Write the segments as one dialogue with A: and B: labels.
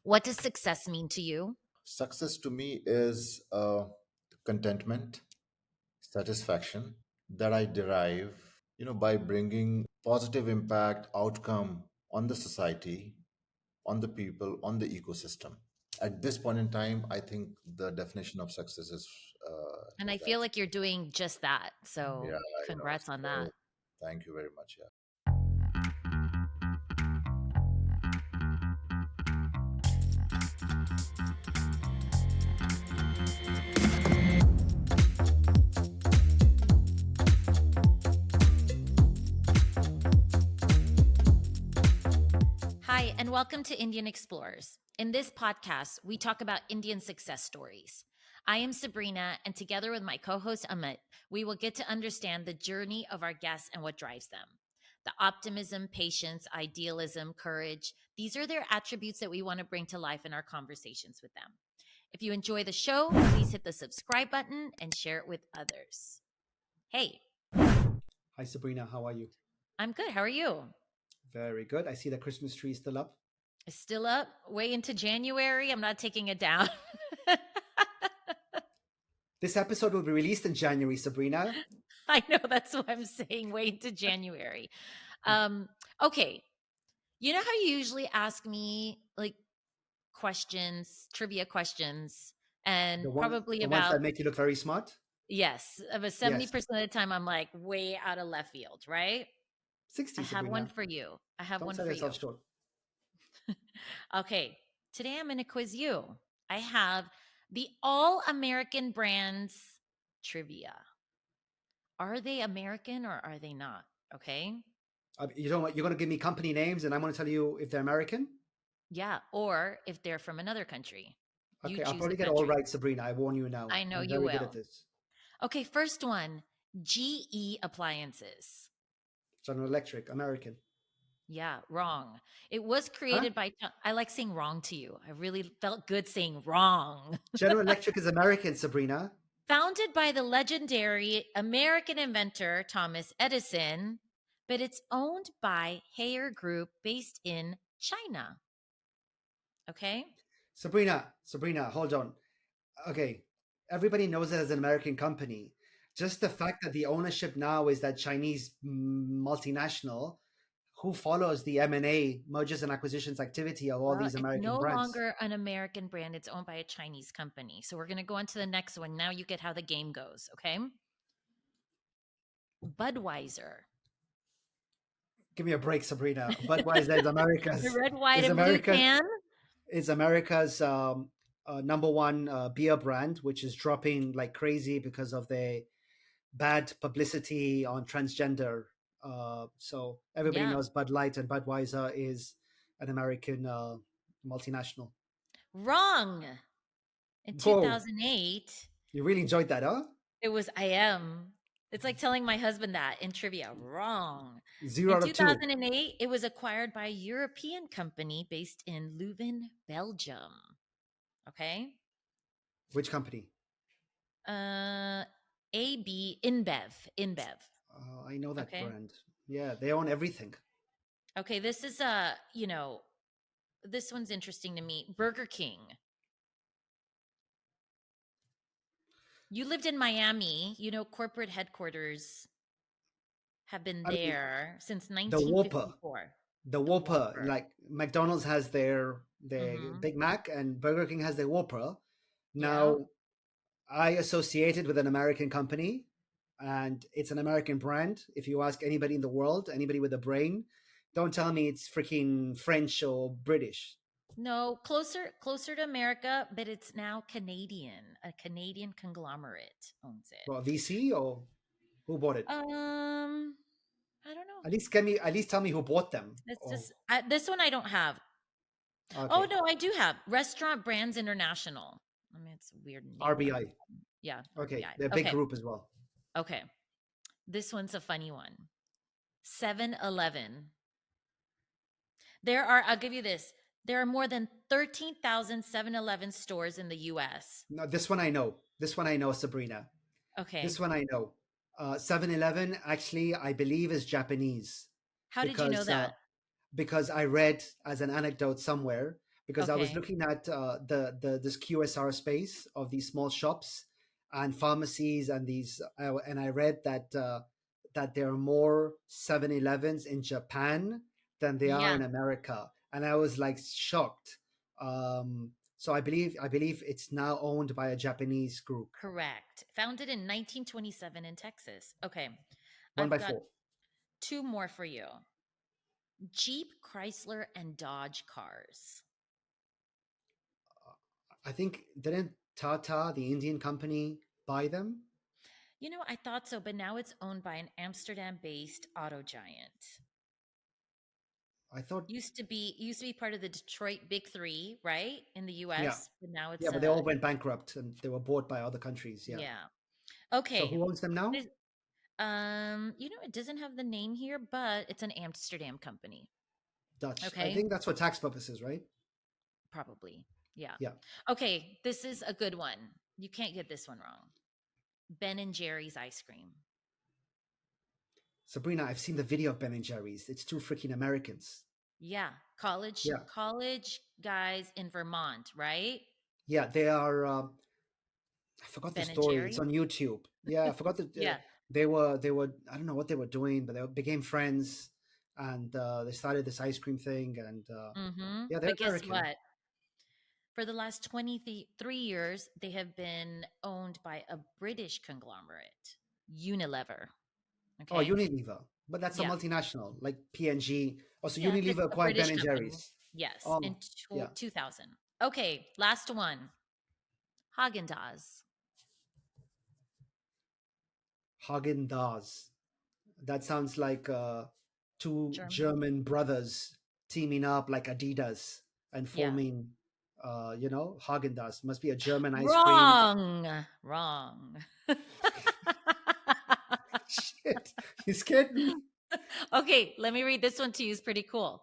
A: What does success mean to you?
B: Success to me is contentment, satisfaction that I derive, by bringing positive impact, outcome on the society, on the people, on the ecosystem. At this point in time, I think the definition of success
A: And I
B: is
A: feel
B: actually,
A: like you're doing just that.
B: yeah,
A: So,
B: I know.
A: congrats on that.
B: So thank you very much. Yeah.
A: Hi, and welcome to Indian Explorers. In this podcast, we talk about Indian success stories. I am Sabrina, and together with my co host Amit, we will get to understand the journey of our guests and what drives them. The optimism, patience, idealism, courage, these are their attributes that we want to bring to life in our conversations with them. If you enjoy the show, please hit the subscribe button and share it with others. Hey,
C: Hi, Sabrina. How are you?
A: I'm good. How are you?
C: Very good. I see the Christmas tree is still up.
A: It's still up way into January. I'm not taking it down.
C: This episode will be released in January, Sabrina.
A: I know that's what I'm saying. Way into January. Um, okay. You know how you usually ask me like questions, trivia questions, and probably
C: The ones
A: about
C: that make you look very smart.
A: yes, about
C: Yes.
A: 70% of the time I'm like way out of left field, right? I
C: 60,
A: have one
C: Sabrina.
A: for you. I have
C: Don't
A: one
C: sell
A: for you.
C: yourself short.
A: Okay. Today I'm going to quiz you. I have the All American Brands trivia. Are they American or are they not? Okay.
C: You don't want, you're going to give me company names and I'm going to tell you if they're American?
A: Yeah. Or if they're from another country, you
C: Okay, I'll
A: choose the
C: probably get it all
A: country.
C: right, Sabrina. I warn you now.
A: I know
C: I'm
A: you
C: very good at
A: will.
C: this.
A: Okay. First one GE Appliances.
C: General Electric, American.
A: Yeah, wrong. It was
C: Huh?
A: created by, I like saying wrong to you. I really felt good saying wrong.
C: General Electric is American, Sabrina.
A: Founded by the legendary American inventor Thomas Edison, but it's owned by Haier Group based in China. Okay.
C: Sabrina, hold on. Okay, everybody knows it as an American company. Just the fact that the ownership now is that Chinese multinational who follows the M&A, mergers and acquisitions activity of all
A: Well,
C: these
A: it's
C: American
A: no
C: brands.
A: longer an American brand. It's owned by a Chinese company. So we're going to go on to the next one. Now you get how the game goes. Okay. Budweiser.
C: Give me a break, Sabrina. Budweiser is
A: The
C: America's
A: red, white,
C: is
A: and blue
C: America
A: can.
C: is America's number one beer brand, which is dropping like crazy because of the bad publicity on transgender. So everybody
A: Yeah.
C: knows Bud Light and Budweiser is an American multinational.
A: Wrong. In
C: Whoa,
A: 2008,
C: you really enjoyed that, huh?
A: it was I am. It's like telling my husband that in trivia. Wrong.
C: Zero
A: In
C: out of two.
A: 2008, it was acquired by a European company based in Leuven, Belgium. Okay.
C: Which company?
A: Uh, AB InBev. InBev.
C: I know that
A: Okay.
C: brand. Yeah, they own everything.
A: Okay. This is this one's interesting to me. Burger King. You lived in Miami. You know, corporate headquarters have been
C: I mean,
A: there since
C: the Whopper,
A: 1954.
C: the
A: The
C: Whopper.
A: Whopper.
C: Like McDonald's has their
A: Mm-hmm.
C: Big Mac, and Burger King has their Whopper.
A: Yeah.
C: Now, I associated with an American company, and it's an American brand. If you ask anybody in the world, anybody with a brain, don't tell me it's freaking French or British.
A: No, closer to America, but it's now Canadian. A Canadian conglomerate owns
C: Well,
A: it.
C: VC or who bought it?
A: I don't know.
C: At least tell me who bought them.
A: It's
C: Oh,
A: just this one I don't have. Oh
C: okay.
A: no, I do have Restaurant Brands International. I mean, it's a weird name, but
C: RBI.
A: yeah,
C: Okay,
A: RBI.
C: they're a big
A: Okay,
C: group as well.
A: okay. This one's a funny one. 7-Eleven. There are. I'll give you this. There are more than 13,000 7-Eleven stores in the U.S.
C: No, this one I know. This one I know, Sabrina.
A: Okay.
C: This one I know. 7-Eleven actually, I believe, is Japanese
A: How did you know
C: because
A: that?
C: because I read as an anecdote somewhere because I was
A: Okay.
C: looking at the this QSR space of these small shops and pharmacies and these, and I read that there are more 7-Elevens in Japan than there are
A: Yeah,
C: in America, and I was like shocked. So I believe it's now owned by a Japanese group.
A: correct. Founded in 1927 in Texas. Okay.
C: One
A: I've
C: by
A: got
C: four.
A: two more for you. Jeep, Chrysler, and Dodge cars.
C: I think didn't Tata, the Indian company, buy them?
A: I thought so, but now it's owned by an Amsterdam-based auto giant.
C: I thought,
A: Used to be part of the Detroit Big Three, right, in the
C: yeah,
A: U.S., but now
C: yeah,
A: it's
C: but they all went bankrupt and they were bought by other countries. Yeah.
A: yeah.
C: So
A: Okay.
C: who owns them now?
A: This- it doesn't have the name here, but it's an Amsterdam company.
C: Dutch. I
A: Okay,
C: think that's for tax purposes, right?
A: probably. Yeah.
C: Yeah.
A: Okay, this is a good one. You can't get this one wrong. Ben and Jerry's ice cream.
C: Sabrina, I've seen the video of Ben and Jerry's. It's two freaking Americans.
A: Yeah, college
C: Yeah.
A: college guys in Vermont, right?
C: Yeah, they are. I forgot the
A: Ben and
C: story. It's
A: Jerry.
C: on YouTube. Yeah, I forgot that
A: Yeah.
C: they were. I don't know what they were doing, but they became friends, and they started this ice cream thing. And yeah, they're
A: But guess
C: American.
A: what? For the last 23 years, they have been owned by a British conglomerate, Unilever.
C: Oh,
A: Okay.
C: Unilever, but that's a
A: Yeah.
C: multinational, like P&G. Oh, so
A: Yeah. It's
C: Unilever
A: a
C: acquired Ben
A: British
C: and
A: company.
C: Jerry's.
A: Yes. In
C: Oh, yeah,
A: 2000. Okay. Last one. Haagen Dazs.
C: Hagen Dazs. That sounds like two
A: German.
C: German brothers teaming up like Adidas and
A: Yeah.
C: forming, Hagen Dazs. Must be a German ice cream.
A: Wrong. Wrong.
C: Shit, you scared me.
A: Okay, let me read this one to you. It's pretty cool.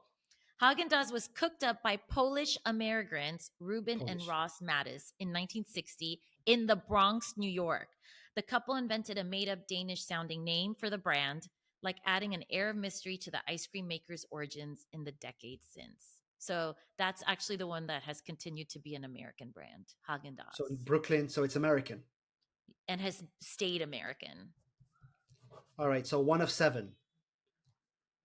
A: Haagen Dazs was cooked up by Polish immigrants Ruben and
C: Polish.
A: Ross Mattis in 1960 in the Bronx, New York. The couple invented a made up Danish sounding name for the brand, like adding an air of mystery to the ice cream maker's origins in the decades since. So that's actually the one that has continued to be an American brand, Haagen
C: So in
A: Dazs,
C: Brooklyn, so it's American.
A: and has stayed American.
C: All right, so one of seven.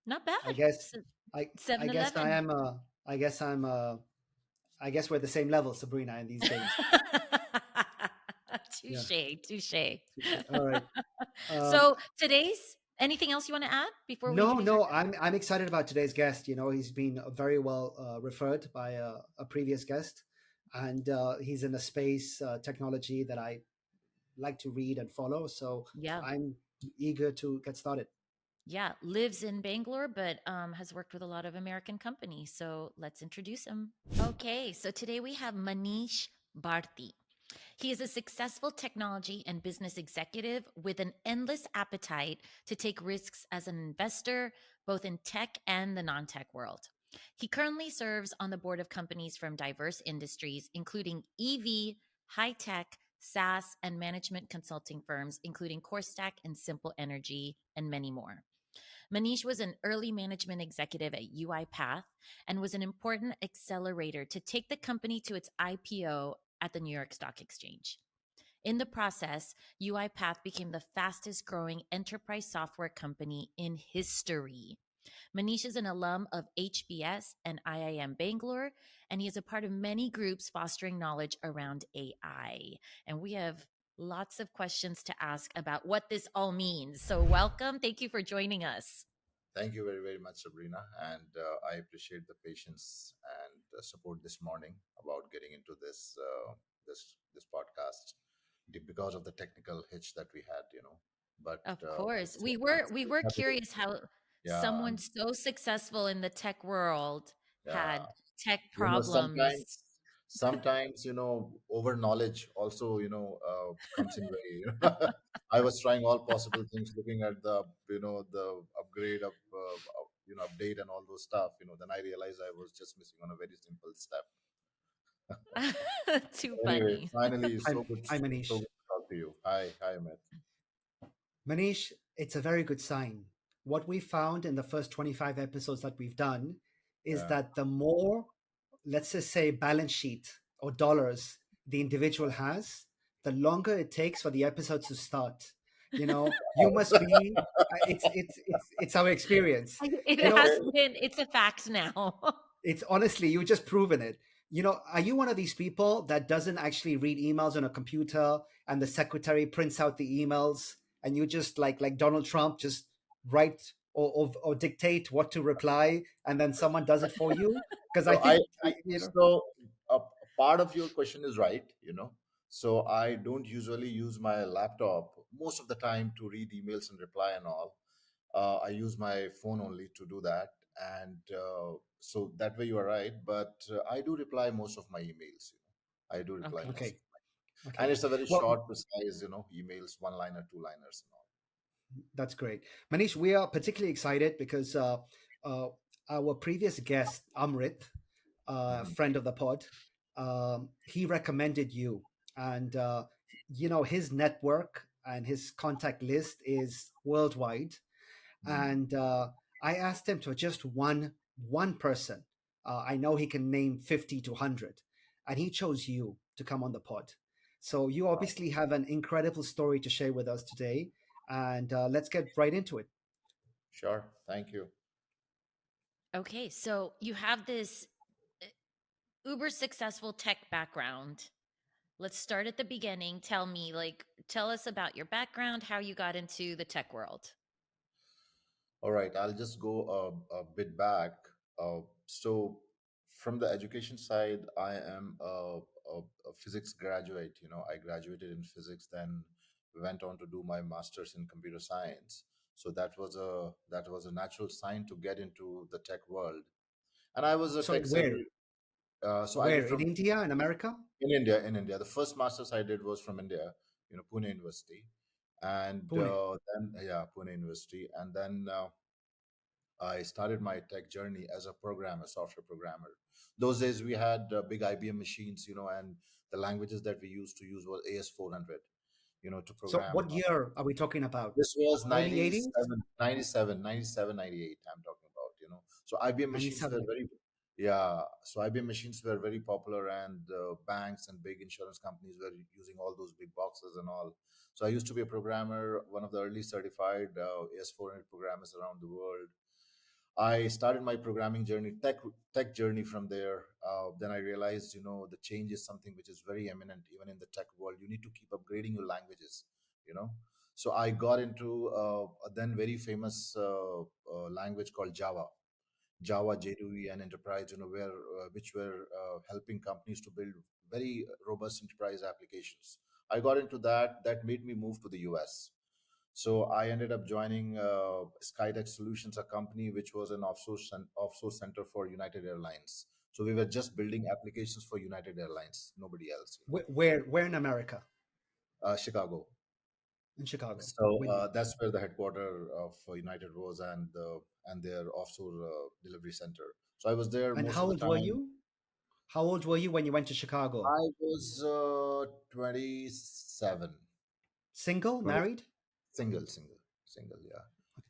A: Not
C: I
A: bad.
C: guess I
A: 7
C: guess I
A: Eleven.
C: am I guess I'm I guess we're at the same level, Sabrina, in these games. Yeah.
A: Touche, touche.
C: Touche. All right. Um,
A: So today's anything else you want to add before we
C: no,
A: introduce our
C: no, I'm excited about today's guest. He's been very well referred by a previous guest, and he's in a space technology that I like to read and follow. So
A: yeah,
C: I'm eager to get started.
A: yeah, lives in Bangalore, but has worked with a lot of American companies. So let's introduce him. Okay, so today we have Manish Bharti. He is a successful technology and business executive with an endless appetite to take risks as an investor, both in tech and the non tech world. He currently serves on the board of companies from diverse industries, including EV, high tech, SaaS, and management consulting firms, including CoreStack and Simple Energy, and many more. Manish was an early management executive at UiPath and was an important accelerator to take the company to its IPO at the New York Stock Exchange. In the process, UiPath became the fastest growing enterprise software company in history. Manish is an alum of HBS and IIM Bangalore, and he is a part of many groups fostering knowledge around AI. And we have lots of questions to ask about what this all means. So, welcome. Thank you for joining us.
B: Thank you very, very much, Sabrina. And I appreciate the patience and support this morning about getting into this podcast because of the technical hitch that we had. But
A: Of
B: I'm
A: course.
B: so, I'm
A: We were
B: so happy to,
A: curious how
B: yeah,
A: someone so successful in the tech world
B: yeah.
A: had tech
B: Sometimes,
A: problems.
B: over knowledge also, comes in way. I was trying all possible things, looking at the upgrade of, update and all those stuff. Then I realized I was just missing on a very simple step.
A: Too
B: Anyway,
A: funny.
B: finally,
C: Hi,
B: so good,
C: hi,
B: so
C: Manish.
B: good to talk to you. Hi, Amit.
C: Manish, it's a very good sign. What we found in the first 25 episodes that we've done is
B: Yeah,
C: that the more let's just say, balance sheet or dollars the individual has, the longer it takes for the episodes to start. You must be. It's our experience.
A: It
C: You know,
A: has
B: Okay.
A: been, it's a fact now.
C: it's honestly, you just proven it. Are you one of these people that doesn't actually read emails on a computer and the secretary prints out the emails and you just like Donald Trump just write or dictate what to reply and then someone does it for you? Because I
B: So I
C: think
B: so a part of your question is right. So I don't usually use my laptop most of the time to read emails and reply and all. I use my phone only to do that, and so that way you are right. But I do reply most of my emails. I do reply
A: Okay.
B: most,
C: okay,
B: and
C: okay.
B: it's a very
C: Well,
B: short, precise, emails, one liner, two liners, and all.
C: that's great. Manish, we are particularly excited because uh, our previous guest, Amrit,
B: Mhm.
C: friend of the pod, he recommended you. And, his network and his contact list is worldwide.
B: Mhm.
C: And I asked him to just one person. I know he can name 50 to 100. And he chose you to come on the pod. So you
B: Wow.
C: obviously have an incredible story to share with us today. And let's get right into it.
B: Sure. Thank you.
A: Okay. So you have this uh, uber successful tech background. Let's start at the beginning. Tell us about your background, how you got into the tech world.
B: All right, I'll just go a bit back. So, from the education side, I am a physics graduate. I graduated in physics, then went on to do my master's in computer science. So that was a natural sign to get into the tech world. And I was a
C: So
B: tech saver. So I did
C: where? In
B: from
C: India, in America?
B: in India. In India, the first master's I did was from India, Pune University, and
C: Pune.
B: then yeah, Pune University, and then. I started my tech journey as a programmer, software programmer. Those days we had big IBM machines, and the languages that we used to use was AS400, to
C: So
B: program.
C: what year are we talking about?
B: This was
C: Early 80s?
B: 97, 98. I'm talking about. So IBM machines were
C: 97.
B: very, yeah. So IBM machines were very popular, and banks and big insurance companies were using all those big boxes and all. So I used to be a programmer, one of the early certified AS400 programmers around the world. I started my programming journey, tech journey from there. Then I realized, the change is something which is very eminent even in the tech world. You need to keep upgrading your languages, you know. So I got into a then very famous language called Java, Java, J2E, and Enterprise, where which were helping companies to build very robust enterprise applications. I got into that. That made me move to the US. So I ended up joining Skytech Solutions, a company which was an offshore center for United Airlines. So we were just building applications for United Airlines, nobody else.
C: Where in America?
B: Chicago.
C: In Chicago.
B: So
C: With you.
B: that's where the headquarter of United was, and their offshore delivery center. So I was there
C: And
B: most
C: how
B: of the
C: old were
B: time.
C: you? How old were you when you went to Chicago?
B: I was 27,
C: Single?
B: 20,
C: Married?
B: single, yeah.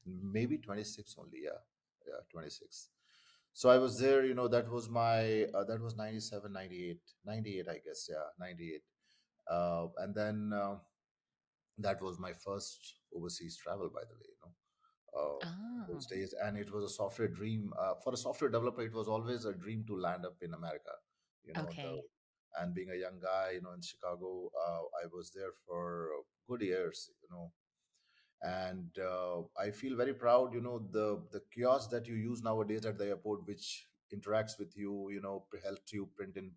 B: Maybe 26 only, yeah. Yeah, 26. So I was there, that was 97, 98, 98, I guess, yeah, 98. And then that was my first overseas travel, by the way.
A: Oh,
B: Those days, and it was a software dream for a software developer. It was always a dream to land up in America, you know the
A: okay.
B: and being a young guy, in Chicago, I was there for good years, and I feel very proud, the kiosk that you use nowadays at the airport, which interacts with you, helps you print in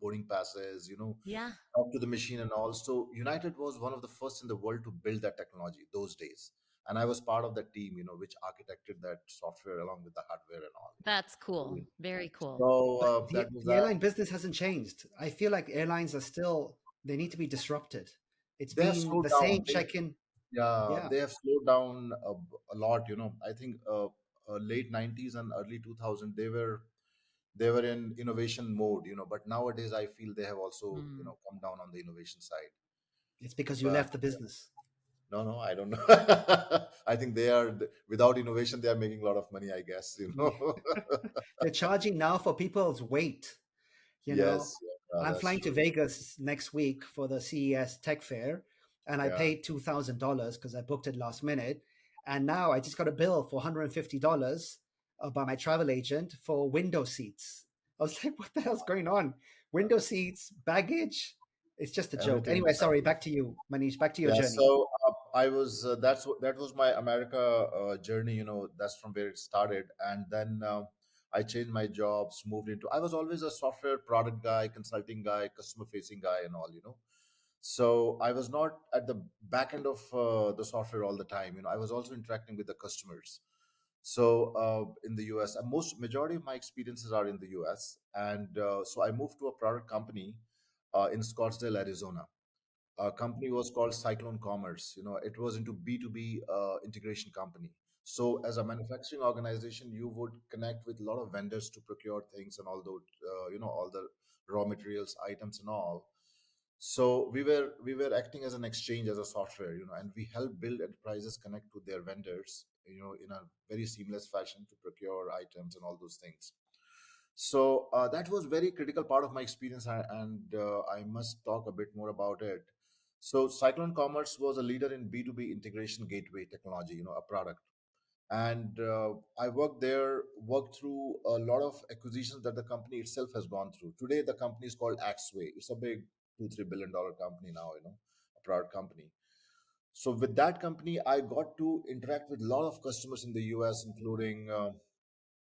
B: boarding passes,
A: Yeah,
B: talk to the machine and all. So United was one of the first in the world to build that technology those days. And I was part of that team, which architected that software along with the hardware and
A: that's
B: all.
A: cool. Very cool.
B: So
C: But
B: that was
C: the
B: that.
C: airline business hasn't changed. I feel like airlines are still, they need to be disrupted. It's
B: They have
C: been
B: slowed
C: the
B: down.
C: same check-in.
B: Yeah,
C: Yeah,
B: they have slowed down a lot. I think late 90s and early 2000 they were in innovation mode. But nowadays I feel they have also
A: Mm.
B: come down on the innovation side.
C: it's because you
B: But
C: left the business.
B: no, no, I don't know. I think without innovation, they are making a lot of money, I guess.
C: They're charging now for people's weight. You know,
B: Yes, yeah,
C: I'm
B: that's
C: flying to
B: true.
C: Vegas next week for the CES Tech Fair, and I
B: Yeah,
C: paid $2,000 because I booked it last minute. And now I just got a bill for $150 by my travel agent for window seats. I was like, what the hell's going on? Window seats, baggage. It's just a joke.
B: everything.
C: Anyway, sorry, back to you, Manish, back to your
B: Yeah,
C: journey.
B: so I was that was my America journey. That's from where it started, and then I changed my jobs, moved into. I was always a software product guy, consulting guy, customer facing guy, and all. So I was not at the back end of the software all the time. I was also interacting with the customers. So in the US, most majority of my experiences are in the US, and so I moved to a product company in Scottsdale, Arizona. Company was called Cyclone Commerce. It was into B2B integration company. So as a manufacturing organization, you would connect with a lot of vendors to procure things and all those, all the raw materials, items and all. So we were acting as an exchange as a software, and we help build enterprises connect to their vendors, in a very seamless fashion to procure items and all those things. So that was very critical part of my experience, and I must talk a bit more about it. So Cyclone Commerce was a leader in B2B integration gateway technology, a product. And I worked there, worked through a lot of acquisitions that the company itself has gone through. Today, the company is called Axway. It's a big $2-3 billion company now, a product company. So with that company, I got to interact with a lot of customers in the US, including a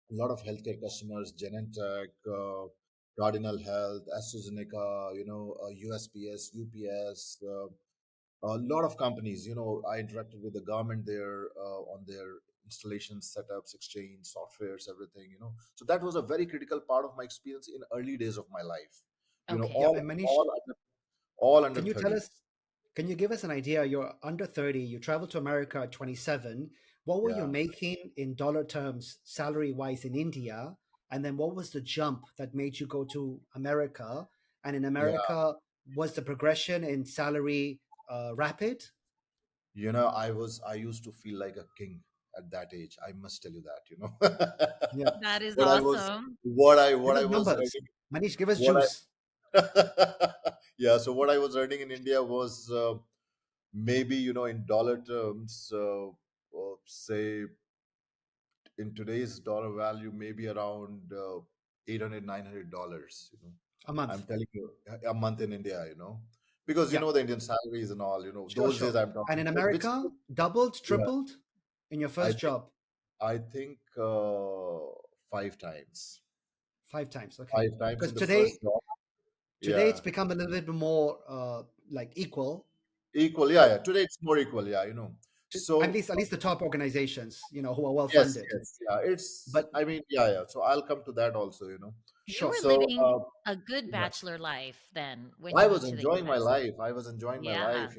B: lot of healthcare customers, Genentech, Cardinal Health, AstraZeneca, USPS, UPS, a lot of companies. I interacted with the government there on their installations, setups, exchange, softwares, everything. So that was a very critical part of my experience in early days of my life.
A: Okay.
C: Yeah,
B: All
C: and Manish,
B: all under, all under
C: can you tell
B: 30.
C: us, can you give us an idea? You're under 30, you traveled to America at 27. What were you
B: Yeah,
C: making in dollar terms, salary wise in India? And then what was the jump that made you go to America? And in
B: yeah.
C: America, was the progression in salary rapid?
B: I used to feel like a king at that age. I must tell you that,
C: Yeah.
A: That is
B: what I was,
A: awesome.
B: what
C: Give
B: I
C: us
B: was
C: numbers.
B: earning,
C: Manish, give us
B: what
C: juice.
B: yeah. So what I was earning in India was maybe, in dollar terms, say in today's dollar value, maybe around 800, $900.
C: A
B: I'm
C: month.
B: telling you, a month in India, because
C: Yeah.
B: the Indian salaries and all,
C: Sure,
B: those days
C: sure.
B: I'm
C: And
B: talking,
C: in
B: which,
C: America, doubled,
B: yeah,
C: tripled in your
B: I
C: first
B: think,
C: job?
B: I think five times,
C: Five times. Okay.
B: five times
C: Because
B: in the first job.
C: today
B: Yeah,
C: it's become a little bit more like equal.
B: equal. Yeah, yeah. Today it's more equal. Yeah,
C: At
B: So
C: least the top organizations, who are well
B: yes,
C: funded.
B: yes, yeah. It's.
C: But
B: I mean, yeah, yeah. So I'll come to that also.
A: You
C: sure.
A: were
B: So
A: living a good
B: yeah,
A: bachelor life then when you
B: I
A: moved
B: was
A: to the
B: enjoying my
A: US.
B: life. I was enjoying my
A: Yeah.
B: life.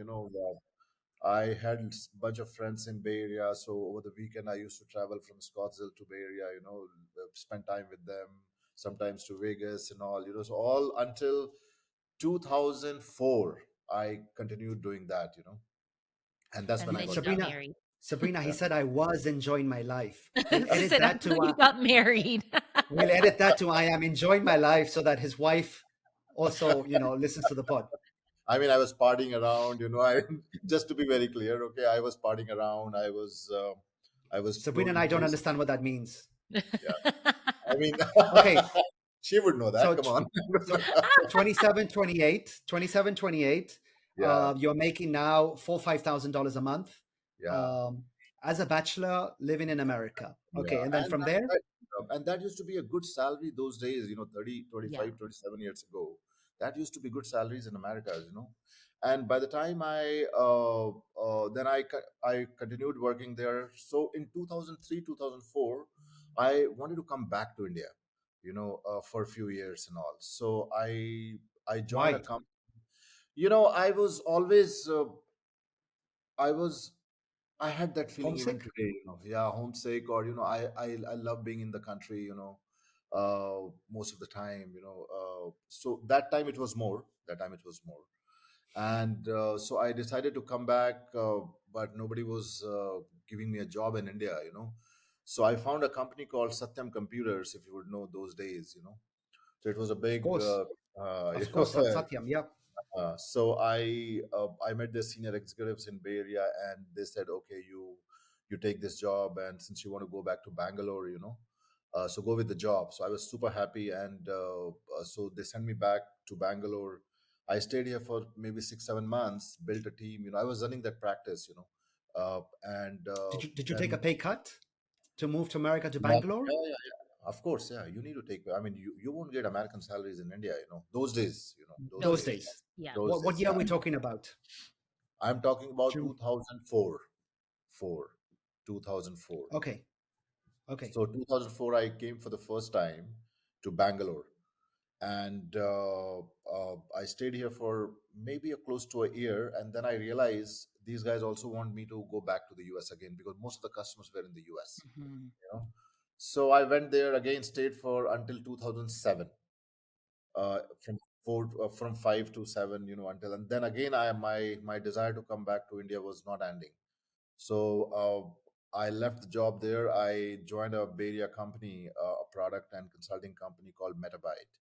B: I had a bunch of friends in Bay Area, so over the weekend I used to travel from Scottsdale to Bay Area. Spend time with them, sometimes to Vegas and all. So all until 2004, I continued doing that. And that's
A: And
B: when I
A: then
B: got
A: you got
C: Sabrina,
B: married.
A: married.
C: Sabrina, he
B: Yeah.
C: said I was enjoying my life. We'll
A: She
C: edit
A: said, I
C: that
A: thought
C: to
A: you got married.
C: I am enjoying my life so that his wife also, listens to the pod.
B: I mean, I was partying around. I just to be very clear. Okay, I was partying around. I was
C: Sabrina and
B: exploring
C: I don't
B: places.
C: understand what that means.
B: Yeah. I mean,
C: Okay,
B: she would know that.
C: so
B: Come on.
C: so so 27, 28, 27, 28.
B: Yeah.
C: You're making now $5,000 a month,
B: Yeah.
C: um, as a bachelor living in America.
B: Yeah,
C: Okay, and then
B: and
C: from there,
B: that used to be a good salary those days, 30,
A: Yeah.
B: 25, 27 years ago. That used to be good salaries in America. And by the time I continued working there. So in 2003, 2004, I wanted to come back to India, for a few years and all. So I joined a
C: why?
B: company. I was always, I was I had that feeling even
C: Homesick?
B: today, yeah, homesick, or I love being in the country, most of the time, so that time it was more. And so I decided to come back, but nobody was giving me a job in India. So I found a company called Satyam Computers, if you would know those days. So it was a
C: Of
B: big,
C: course,
B: you
C: of
B: know,
C: course, Satyam. Yep.
B: so I met the senior executives in Bay Area, and they said, okay, you take this job, and since you want to go back to Bangalore, so go with the job. So I was super happy, and so they sent me back to Bangalore. I stayed here for maybe 6 7 months, built a team. I was running that practice, and
C: Did you take a
B: then
C: pay cut to move to America to
B: yeah,
C: Bangalore?
B: yeah. Of course, yeah. You need to take. I mean, you won't get American salaries in India. Those days. Those
C: Those
A: Those
B: days.
C: days.
A: days. Yeah.
B: Those
C: What
B: days.
C: year are
B: Yeah.
C: we talking about?
B: I'm talking about
C: June.
B: 2004. 4. 2004.
C: Okay. Okay.
B: So 2004, I came for the first time to Bangalore, and I stayed here for maybe a close to a year, and then I realized these guys also want me to go back to the US again because most of the customers were in the US.
C: Mhm.
B: So I went there again, stayed for until 2007, from from 5 to 7, until, and then again, my desire to come back to India was not ending. So I left the job there. I joined a Bay Area company, a product and consulting company called Metabyte.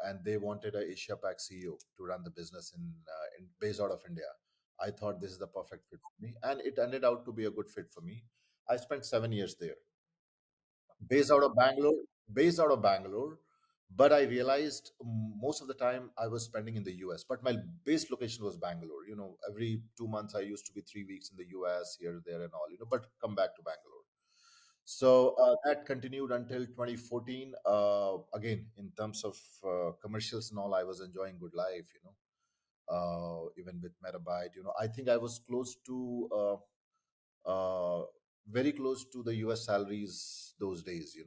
B: And they wanted a Asia Pac CEO to run the business in based out of India. I thought this is the perfect fit for me, and it ended out to be a good fit for me. I spent 7 years there, based out of Bangalore, based out of Bangalore. But I realized most of the time I was spending in the US, but my base location was Bangalore. Every 2 months I used to be 3 weeks in the US, here, there, and all, but come back to Bangalore. So that continued until 2014. Again, in terms of commercials and all, I was enjoying good life, even with Metabyte. I think I was close to very close to the US salaries those days,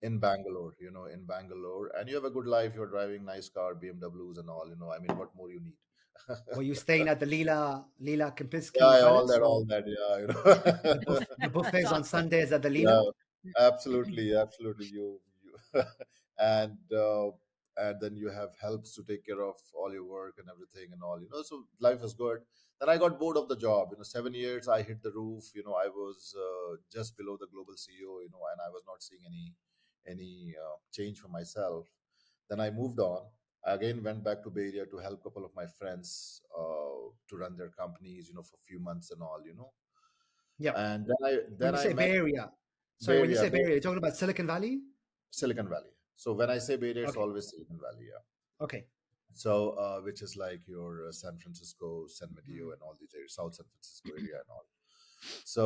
B: in Bangalore. And you have a good life, you're driving nice car, BMWs and all, I mean, what more you need?
C: Were you staying at the Lila Kempinski
B: Yeah,
C: Palace or
B: all that, yeah,
C: the
A: That's
C: buffets on
A: awesome.
C: Sundays at the
B: Yeah,
C: Lila?
B: absolutely, absolutely. You and uh, and then you have helps to take care of all your work and everything and all. So life is good. Then I got bored of the job. 7 years I hit the roof. I was just below the global CEO. And I was not seeing any change for myself. Then I moved on. I again went back to Bay Area to help a couple of my friends to run their companies. For a few months and all.
C: Yep.
B: And then I
C: When
B: then
C: you
B: I
C: say
B: met
C: Bay Area, sorry,
B: Bay
C: when you
B: Area.
C: say Bay Area, you're talking about Silicon Valley?
B: Silicon Valley. So when I say Bay Area, it's
C: Okay.
B: always Silicon Valley. Yeah.
C: Okay.
B: So which is like your San Francisco, San Mateo,
C: Mhm.
B: and all these areas, South San Francisco area and all. So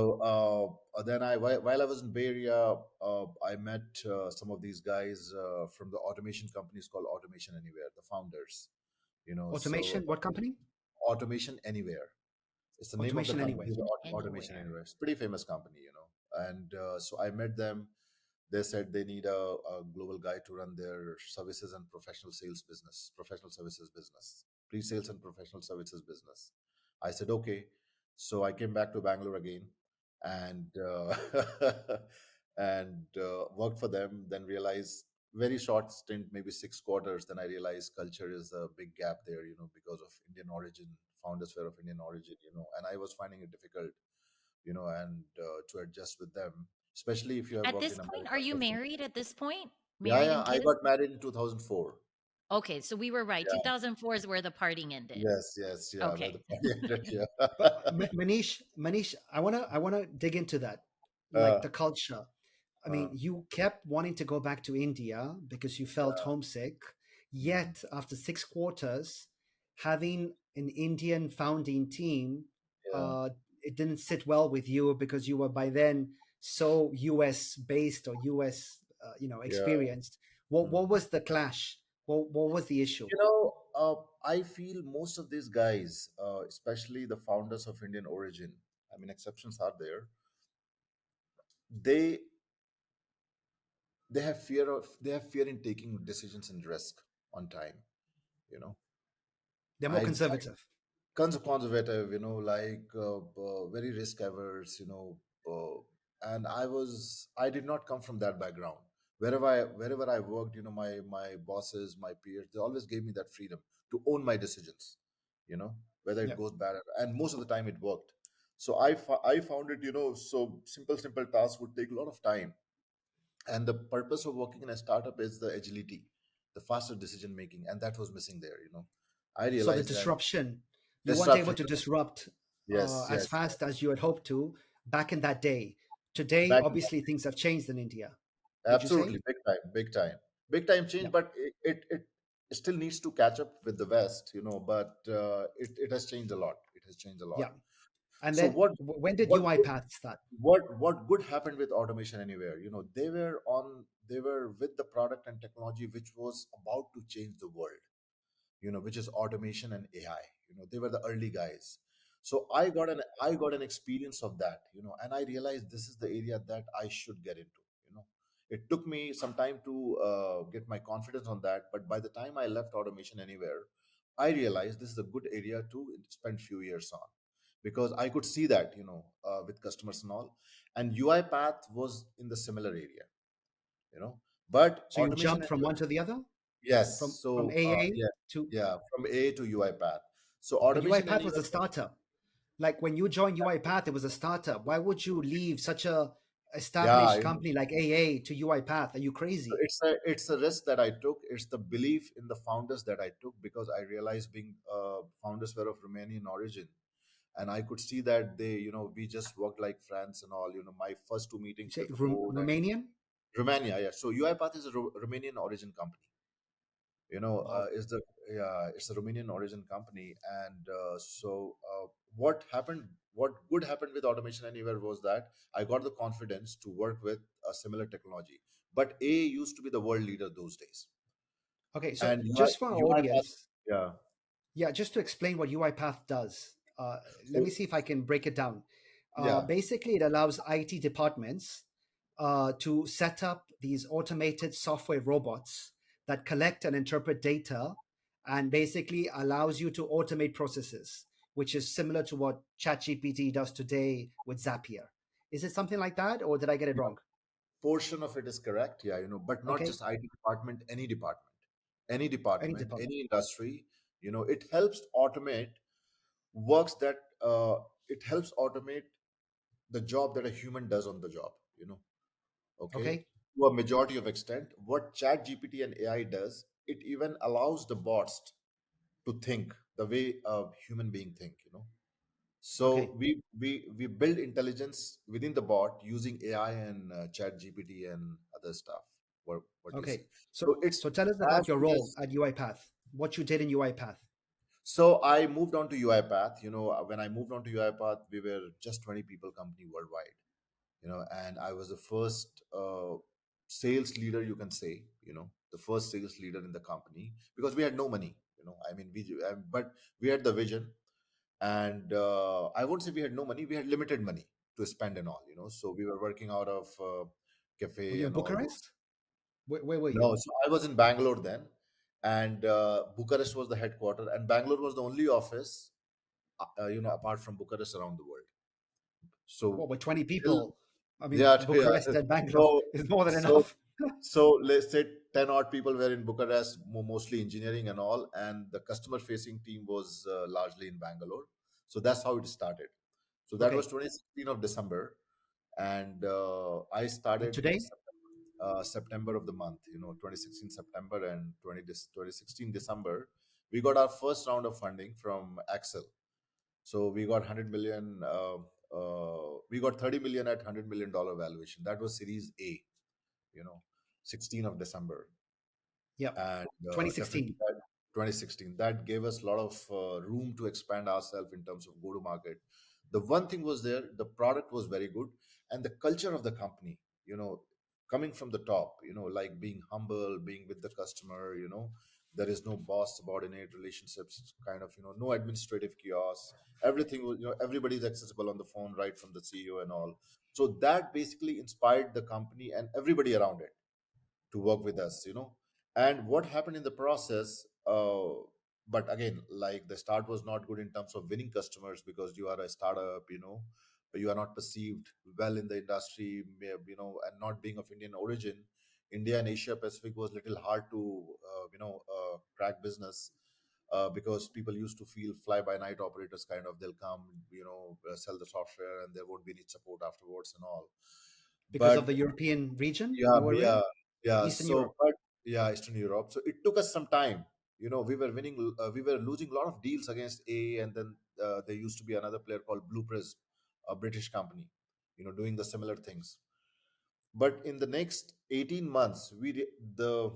B: then while I was in Bay Area, I met some of these guys from the automation companies called Automation Anywhere, the founders. So
C: Automation, what company?
B: Automation Anywhere. It's the name of the
C: Automation
B: company,
C: anyway.
B: is Automation
A: Anywhere.
B: Anywhere. It's a pretty famous company. And so I met them. They said they need a global guy to run their services and professional sales business, professional services business, pre-sales and professional services business. I said okay. So I came back to Bangalore again, and worked for them. Then realized, very short stint, maybe 6 quarters. Then I realized culture is a big gap there, because of Indian origin. Founders were of Indian origin, and I was finding it difficult, and to adjust with them, especially if you have
A: At
B: worked
A: this
B: in
A: point,
B: America
A: are you
B: for some
A: married
B: time.
A: at this point?
B: Yeah,
A: Married
B: yeah.
A: and
B: I
A: kids?
B: got married in 2004.
A: Okay, so we were right.
B: Yeah.
A: 2004 is where the partying ended.
B: Yes, yes, yeah. Where
A: Okay.
B: the party ended, yeah.
C: But Manish, I wanna dig into that, like
B: uh,
C: the culture. I
B: uh,
C: mean, you kept wanting to go back to India because you felt
B: yeah.
C: homesick.
B: Mhm.
C: Yet, after 6 quarters, having an Indian founding team,
B: Yeah.
C: uh, it didn't sit well with you because you were by then so US based or US,
B: Yeah.
C: experienced. What
B: Mhm.
C: was the clash? What was the issue?
B: I feel most of these guys, especially the founders of Indian origin, I mean, exceptions are there. They they have fear in taking decisions and risk on time. You know,
C: They're more
B: I
C: conservative.
B: conservative, like very risk averse, and I did not come from that background. Wherever I worked, my bosses, my peers, they always gave me that freedom to own my decisions, you know, whether it
C: Yeah.
B: goes bad, and most of the time it worked. So I found it, so simple tasks would take a lot of time, and the purpose of working in a startup is the agility. the faster decision making, and that was missing there. I
C: So the
B: realized that
C: disruption, you weren't able
B: disruption.
C: to disrupt
B: Yes,
C: as
B: yes.
C: fast as you had hoped to back in that day. Today,
B: Back in
C: obviously, things have changed in India. Would you say?
B: absolutely, big time, big time, big time change.
C: Yeah,
B: But it still needs to catch up with the West, but it has changed a lot. It has changed a lot.
C: yeah. And
B: So
C: then
B: what
C: when did
B: what good,
C: UiPath start?
B: what good happened with Automation Anywhere? They were with the product and technology which was about to change the world, which is automation and AI. They were the early guys. So I got an experience of that, and I realized this is the area that I should get into. You know, it took me some time to get my confidence on that, but by the time I left Automation Anywhere, I realized this is a good area to spend few years on because I could see that with customers and all, and UiPath was in the similar area, you know, but
C: So you
B: Automation
C: jumped from
B: Anywhere.
C: one to the other,
B: Yes.
C: from
B: So,
C: AA
B: yeah,
C: to,
B: yeah, from A to UiPath. So,
C: but
B: Automation
C: UiPath was
B: Anywhere.
C: a startup. Like when you joined UiPath, it was a startup. Why would you leave such a
B: Yeah,
C: established company like AA to UiPath? Are you crazy?
B: it's a risk that I took. It's the belief in the founders that I took because I realized being founders were of Romanian origin, and I could see that we just worked like friends and all. My first two
C: You
B: meetings
C: say
B: with the board and
C: Romanian?
B: Romania. Yeah. So UiPath is a Romanian origin company.
C: Wow.
B: Is the yeah, it's a Romanian origin company, and what happened, what good happened with Automation Anywhere was that I got the confidence to work with a similar technology. But A used to be the world leader those days,
C: Okay, so
B: and
C: just for our
B: UiPath,
C: audience,
B: yeah,
C: yeah, just to explain what UiPath does, let
B: so
C: me see if I can break it down.
B: yeah,
C: Basically, it allows IT departments to set up these automated software robots that collect and interpret data and basically allows you to automate processes, which is similar to what ChatGPT does today with Zapier. Is it something like that, or did I get it
B: yeah,
C: wrong?
B: portion of it is correct, yeah, but not
C: Okay,
B: just IT department, any department, any
C: any
B: department,
C: department.
B: any industry, it helps automate works that it helps automate the job that a human does on the job, okay,
C: Okay,
B: to a majority of extent. What chat GPT and AI does, it even allows the bots to think the way a human being think.
C: okay,
B: So we build intelligence within the bot using AI and chat GPT and other stuff, what you
C: okay.
B: see.
C: So,
B: So it's
C: so tell us
B: as
C: about your
B: big
C: role
B: as
C: at UiPath. What you did in UiPath.
B: so I moved on to UiPath. When I moved on to UiPath, we were just 20 people company worldwide, and I was the first sales leader, you can say, the first sales leader in the company because we had no money. I mean, but we had the vision, and I won't say we had no money, we had limited money to spend and all, so we were working out of
C: Were
B: cafe
C: you in
B: and all those.
C: Bucharest? Where were you?
B: No, so I was in Bangalore then, and Bucharest was the headquarter, and Bangalore was the only office, apart from Bucharest around the world. So
C: What, with 20
B: till
C: people? I mean,
B: yeah, yeah.
C: Bucharest and Bangalore
B: So
C: is more than
B: so
C: enough.
B: so let's say 10 odd people were in Bucharest, mostly engineering and all, and the customer facing team was largely in Bangalore. So that's how it started. So that was
C: Okay.
B: 2016 of December, and I
C: And
B: started in
C: today?
B: September of the month. 2016 September and 2016 December. We got our first round of funding from Axel. So we got 100 million. We got 30 million at $100 million valuation. That was Series A. You know, 16 of December,
C: Yep.
B: and definitely
C: 2016.
B: that 2016 that gave us a lot of room to expand ourselves in terms of go to market. The one thing was there, the product was very good, and the culture of the company, coming from the top, like being humble, being with the customer, there is no boss subordinate relationships, kind of, no administrative chaos. Everything was, everybody is accessible on the phone right from the CEO and all. So that basically inspired the company and everybody around it to work with us. And what happened in the process, but again, like the start was not good in terms of winning customers because you are a startup, you are not perceived well in the industry, and not being of Indian origin. India and Asia Pacific was little hard to crack business, because people used to feel fly by night operators, kind of, they'll come, sell the software and there won't be any support afterwards and all.
C: Because of
B: But
C: the European region
B: yeah,
C: you were in?
B: yeah, yeah.
C: Eastern
B: So,
C: Europe.
B: yeah, Eastern Europe. So it took us some time. We were we were losing a lot of deals against A, and then there used to be another player called Blue Prism, a British company, doing the similar things. But in the next 18 months, the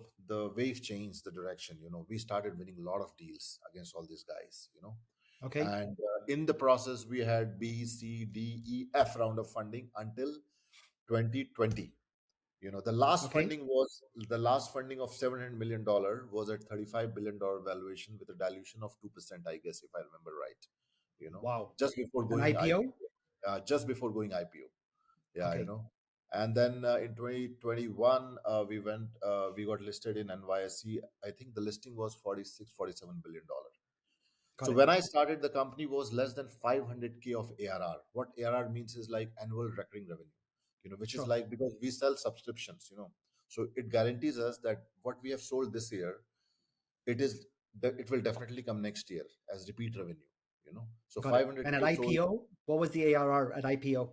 B: wave changed the direction. We started winning a lot of deals against all these guys.
C: Okay.
B: And in the process, we had B, C, D, E, F round of funding until 2020.
C: Okay.
B: The last funding of $700 million was at $35 billion valuation with a dilution of 2%, I guess, if I remember right.
C: Wow.
B: Just before
C: An
B: going
C: IPO?
B: IPO, just before going IPO. Yeah,
C: Okay.
B: And then in 2021, we got listed in NYSE. I think the listing was 46, $47 billion.
C: Got
B: So
C: it.
B: when I started, the company was less than 500K of ARR. What ARR means is like annual recurring revenue, which is
C: Sure.
B: like because we sell subscriptions. So it guarantees us that what we have sold this year, it is that it will definitely come next year as repeat revenue. So
C: Got it. And at
B: 500K sold.
C: IPO, what was the ARR at IPO?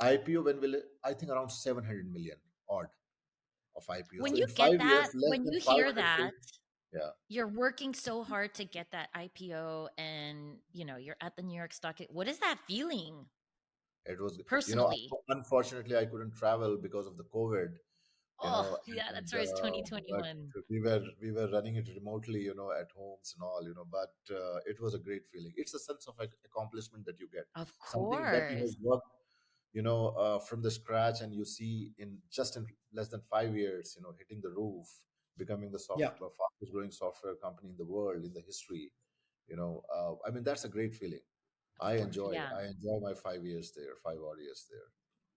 B: IPO when will I think around 700 million odd of IPO. So
A: When
B: in
A: you get
B: 5 years,
A: that,
B: less
A: when
B: than
A: you hear
B: 500K.
A: that,
B: Yeah,
A: you're working so hard to get that IPO and, you're at the New York What is that feeling
B: it was.
A: personally?
B: Unfortunately, I couldn't travel because of the COVID.
A: Oh, yeah,
B: And
A: that's right. It's
B: but
A: 2021.
B: we were running it remotely, at homes and all. But it was a great feeling. It's a sense of accomplishment that you get,
A: Of
B: something that you have
A: course.
B: worked, from the scratch, and you see in less than 5 years, hitting the roof, becoming the
C: Yeah,
B: fastest growing software company in the world in the history. I mean, that's a great feeling.
C: of course.
A: Yeah,
B: I enjoy my 5 years there, 5 odd years there.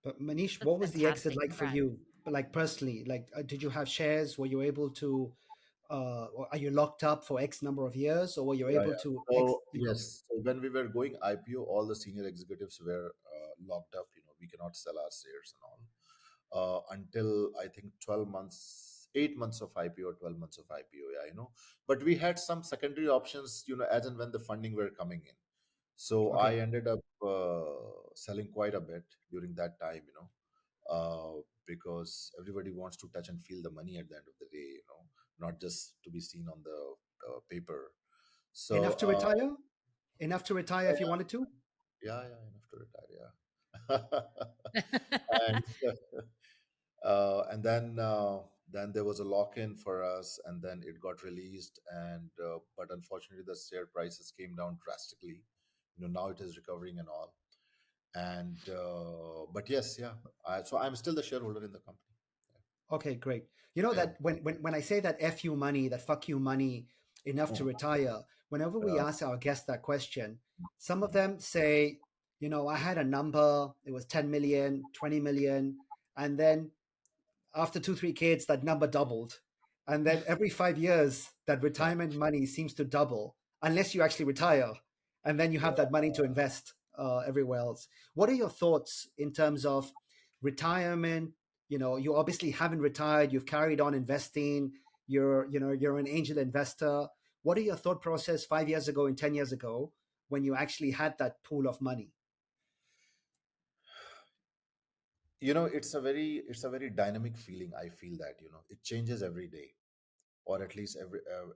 C: But Manish,
A: that's
C: what was the exit
A: fantastic.
C: like for
A: Congrats.
C: you? Like personally, like did you have shares? Were you able to, or are you locked up for X number of years, or were you
B: Yeah,
C: able
B: yeah.
C: to X?
B: So yes, so when we were going IPO, all the senior executives were locked up. We cannot sell our shares and all until I think 12 months, 8 months of IPO, 12 months of IPO. Yeah, But we had some secondary options, as and when the funding were coming in. So I
C: Okay.
B: ended up selling quite a bit during that time. Because everybody wants to touch and feel the money at the end of the day. Not just to be seen on the paper. So,
C: Enough to retire? Enough to retire if you wanted to?
B: yeah, yeah, enough to retire. Yeah. and and then there was a lock-in for us, and then it got released, and but unfortunately, the share prices came down drastically. Now it is recovering and all. And but yes, yeah. So I'm still the shareholder in the company.
C: Okay, great. You know
B: Yeah.
C: that when I say that F you money, that fuck you money, enough to
B: Mhm.
C: retire, whenever we
B: Yeah.
C: ask our guests that question, some of
B: Mhm.
C: them say, I had a number, it was 10 million, 20 million, and then after two, three kids, that number doubled. And then every 5 years, that
B: Yeah.
C: retirement money seems to double unless you actually retire. And then you have that money to invest everywhere else. What are your thoughts in terms of retirement? You obviously haven't retired. You've carried on investing. You're an angel investor. What are your thought process 5 years ago and 10 years ago when you actually had that pool of money?
B: It's a very dynamic feeling. I feel that it changes every day, or at least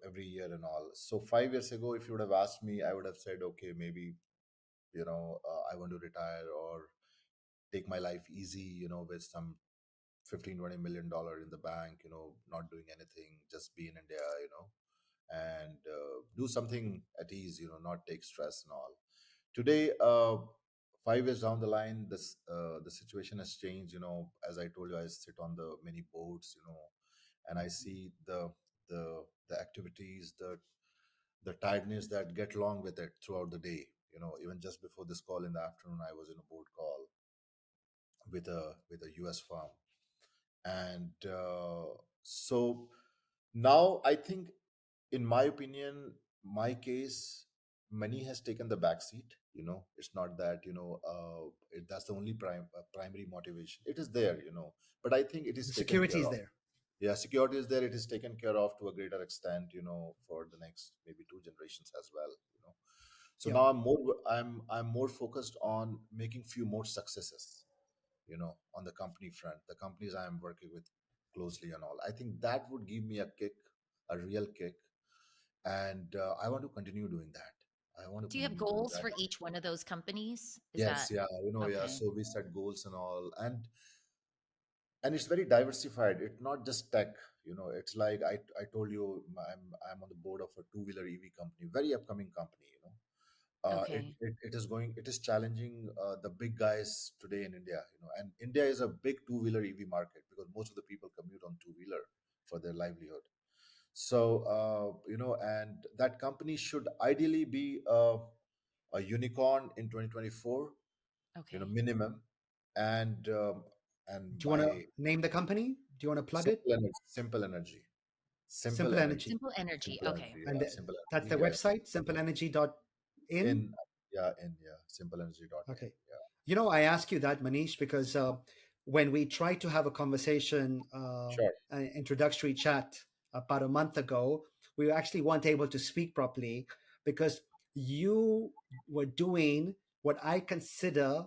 B: every year and all. So 5 years ago, if you would have asked me, I would have said, okay, maybe I want to retire or take my life easy, with some 15-20 million dollar in the bank, not doing anything, just be in India, and do something at ease, not take stress and all. Today, 5 years down the line, the situation has changed. As I told you, I sit on the many boards, and I see the activities, the tiredness that get along with it throughout the day. Even just before this call in the afternoon, I was in a board call with a US firm, and so now I think, in my opinion, my case, money has taken the back seat. It's not that that's the only primary motivation. It is there, but I think it is
C: The
B: taken
C: security
B: care
C: is
B: of.
C: there.
B: Yeah, security is there. It is taken care of to a greater extent, for the next maybe two generations as well. So
C: Yeah.
B: now I'm more focused on making few more successes, on the company front, the companies I am working with closely and all. I think that would give me a kick, a real kick, and I want to continue doing that. I want to
A: Do you have
B: continue doing
A: goals
B: that.
A: for each one of those companies? Is
B: Yes,
A: that
B: yeah, yeah.
A: okay?
B: So we set goals and all, and it's very diversified. It's not just tech. It's like I told you, I'm on the board of a two-wheeler EV company, very upcoming company.
A: Okay.
B: It is challenging the big guys today in India. And India is a big two-wheeler EV market because most of the people commute on two-wheeler for their livelihood. So and that company should ideally be a unicorn in 2024,
A: Okay.
B: minimum. And
C: Do you want to
B: my
C: name the company? Do you want to plug it?
B: simple energy, simple energy, simple
C: Simple
B: energy,
C: Energy.
A: Simple energy.
B: simple
A: Okay.
B: energy,
C: And
B: simple
C: that's
B: energy.
C: the website, simpleenergy.in.
B: In yeah, in yeah, simpleenergy.in.
C: Okay. You know, I ask you that, Manish, because when we tried to have a conversation,
B: Sure.
C: an introductory chat about a month ago, we actually weren't able to speak properly because you were doing what I consider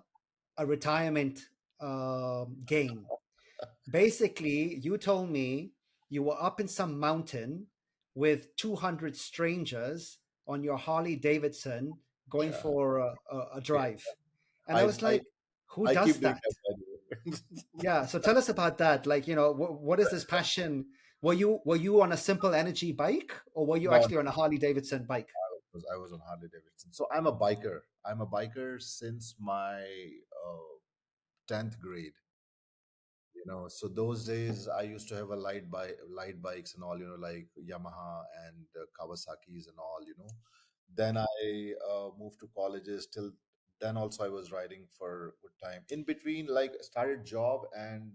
C: a retirement game. Basically, you told me you were up in some mountain with 200 strangers on your Harley Davidson going
B: Yeah.
C: for a
B: Yeah.
C: drive. And I
B: I
C: was
B: I
C: like, who
B: I
C: does
B: keep doing
C: that?
B: that, by the way.
C: Yeah. So tell us about that. Like, what is this passion? Were you on a simple energy bike or were you
B: No, no,
C: actually on a Harley Davidson bike?
B: I was on Harley Davidson. So I'm a biker. I'm a biker since my 10th grade. So those days I used to have a light bikes and all, like Yamaha and Kawasaki's and all. Then I moved to colleges. Till then also I was riding for good time. In between, like, started job, and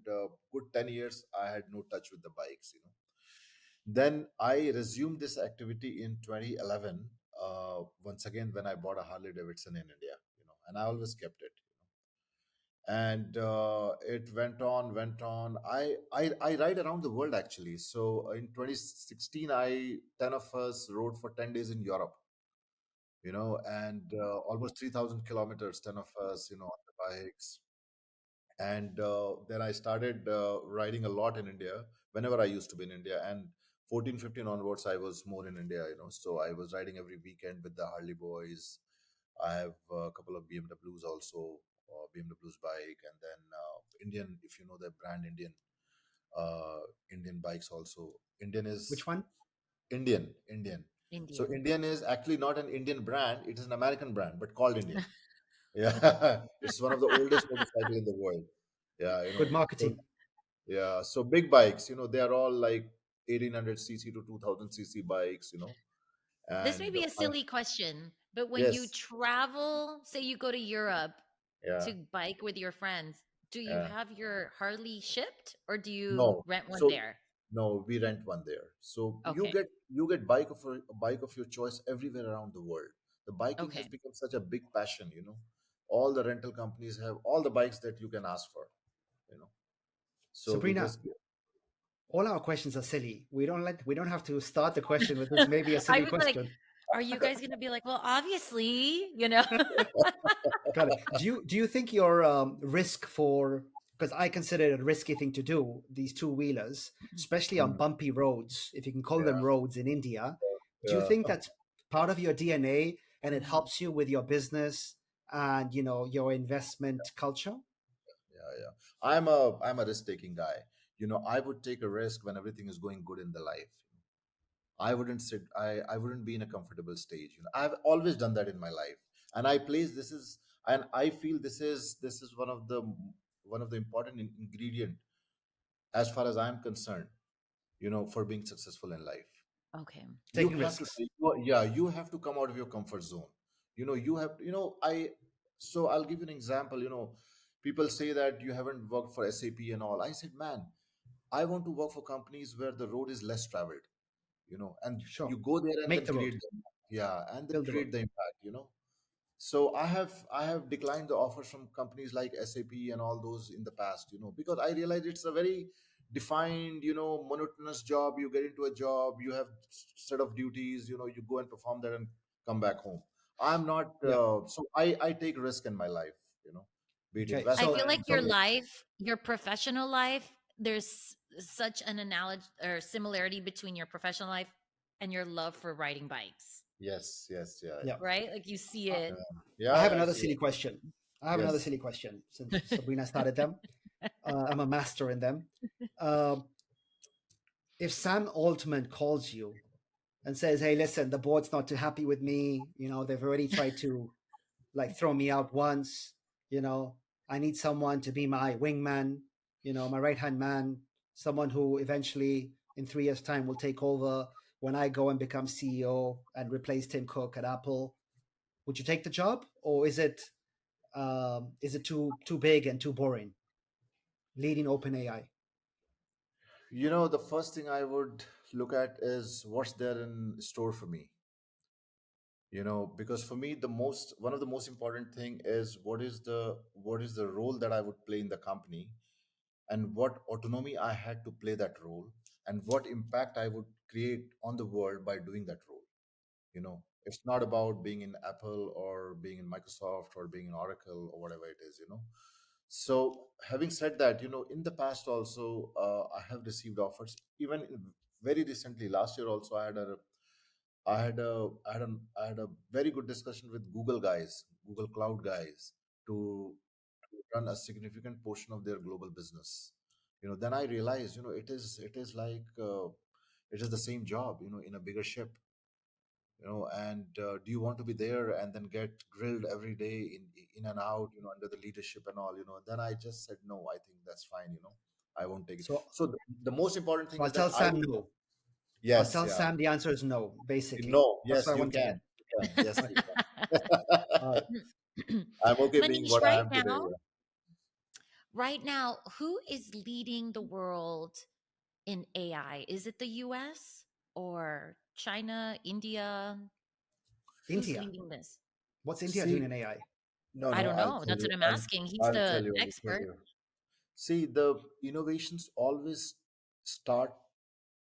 B: good 10 years I had no touch with the bikes. Then I resumed this activity in 2011, once again when I bought a Harley Davidson in India, and I always kept it. And it went on. I ride around the world actually. So in 2016, 10 of us rode for 10 days in Europe, and almost 3,000 kilometers, 10 of us, on the bikes. And then I started riding a lot in India whenever I used to be in India. And 14, 15 onwards, I was more in India. So I was riding every weekend with the Harley boys. I have a couple of BMWs also, BMW's bike, and then Indian, if you know the brand uh, Indian bikes also. Indian is
C: Which one?
B: Indian. So
A: Indian.
B: Indian is actually not an Indian brand; it is an American brand, but called Indian. Yeah, it's one of the oldest motorcycle in the world. Yeah,
C: Good
B: So
C: marketing.
B: yeah, so big bikes, they are all like 1800 cc to 2000 cc bikes.
A: This may
B: And
A: be a silly question, but when you
B: yes,
A: travel, say you go to Europe
B: yeah,
A: to bike with your friends, do you
B: yeah.
A: have your Harley shipped or do you
B: No,
A: rent one
B: so
A: there?
B: no, we rent one there. So you
A: Okay.
B: get you get bike of your choice everywhere around the world. The biking has
A: Okay.
B: become such a big passion. All the rental companies have all the bikes that you can ask for. You know, so we
C: Sabrina,
B: just
C: all our questions are silly. We don't have to start the question with this maybe a
A: I
C: silly
A: was like,
C: question.
A: are you guys going to be like, well, obviously?
C: Got it. Do you think your risk for, because I consider it a risky thing to do, these two wheelers, especially on
B: Mm,
C: bumpy roads, if you can call them
B: yeah,
C: roads in India, do you
B: yeah,
C: think that's part of your DNA and it helps you with your business and your investment culture?
B: yeah. I'm a risk taking guy. I would take a risk when everything is going good in the life. I wouldn't be in a comfortable stage. I've always done that in my life. And I place this is and I feel this is one of the important ingredient as far as I'm concerned, for being successful in life.
C: Taking
B: You have to
C: risks.
B: yeah, you have to come out of your comfort zone. You have I so I'll give you an example. People say that you haven't worked for SAP and all. I said, man, I want to work for companies where the road is less traveled, and
C: Sure.
B: you go there and
C: Make
B: then
C: the road.
B: create yeah, and then
C: Build the road.
B: create the impact. So I have declined the offers from companies like SAP and all those in the past, because I realized it's a very defined, monotonous job. You get into a job, you have set of duties, you go and perform that and come back home. I'm not
C: Yeah.
B: so I take risk in my life, be it
C: Okay.
A: I
C: So
A: feel like
B: investment
A: your
B: or
A: life, your professional life, there's such an analogy or similarity between your professional life and your love for riding bikes,
B: Yes, yes, yeah,
C: Yeah.
A: right? Like you see
C: Uh,
A: it.
B: yeah,
C: I
B: yeah,
C: have
B: yeah, I
C: another
B: see
C: silly
B: it.
C: question. I have another
B: Yes.
C: silly question since Sabrina started them. I'm a master in them. Um, if Sam Altman calls you and says, "Hey, listen, the board's not too happy with me. They've already tried to like throw me out once. You know, I need someone to be my wingman. My right hand man, someone who eventually in 3 years' time will take over when I go and become CEO and replace Tim Cook at Apple." Would you take the job, or is it too big and too boring? Leading OpenAI.
B: The first thing I would look at is what's there in store for me. Because for me, one of the most important thing is what is the role that I would play in the company, and what autonomy I had to play that role, and what impact I would create on the world by doing that role. It's not about being in Apple or being in Microsoft or being in Oracle or whatever it is. So having said that, in the past also, I have received offers. Even very recently, last year also, I had a very good discussion with Google guys, Google Cloud guys, to run a significant portion of their global business. Then I realized, it is like it is the same job, in a bigger ship. And do you want to be there and then get grilled every day in and out, under the leadership and all? Then I just said no. I think that's fine. I won't take it.
C: So,
B: So the most important
C: so
B: thing
C: I'll
B: is that
C: tell
B: I
C: Sam
B: will.
C: no. I'll
B: Yes,
C: tell
B: yeah.
C: Sam the answer is no. Basically,
B: No,
C: that's
B: yes,
C: what I
B: you
C: want to hear.
B: can. You can. Yes,
C: All
B: you can.
C: right.
B: I'm okay being
A: Manish,
B: what I am today. Yeah.
A: right now, who is leading the world in AI? Is it the US or China, India? Who's
C: India.
A: leading this?
C: What's India doing
B: See,
C: in AI?
B: no,
A: I
B: no,
A: don't
B: I'll
A: know.
B: tell
A: That's
B: you.
A: what I'm
B: I'll,
A: asking. He's
B: I'll
A: the
B: tell you. I'll tell
A: expert.
B: you. See, the innovations always start.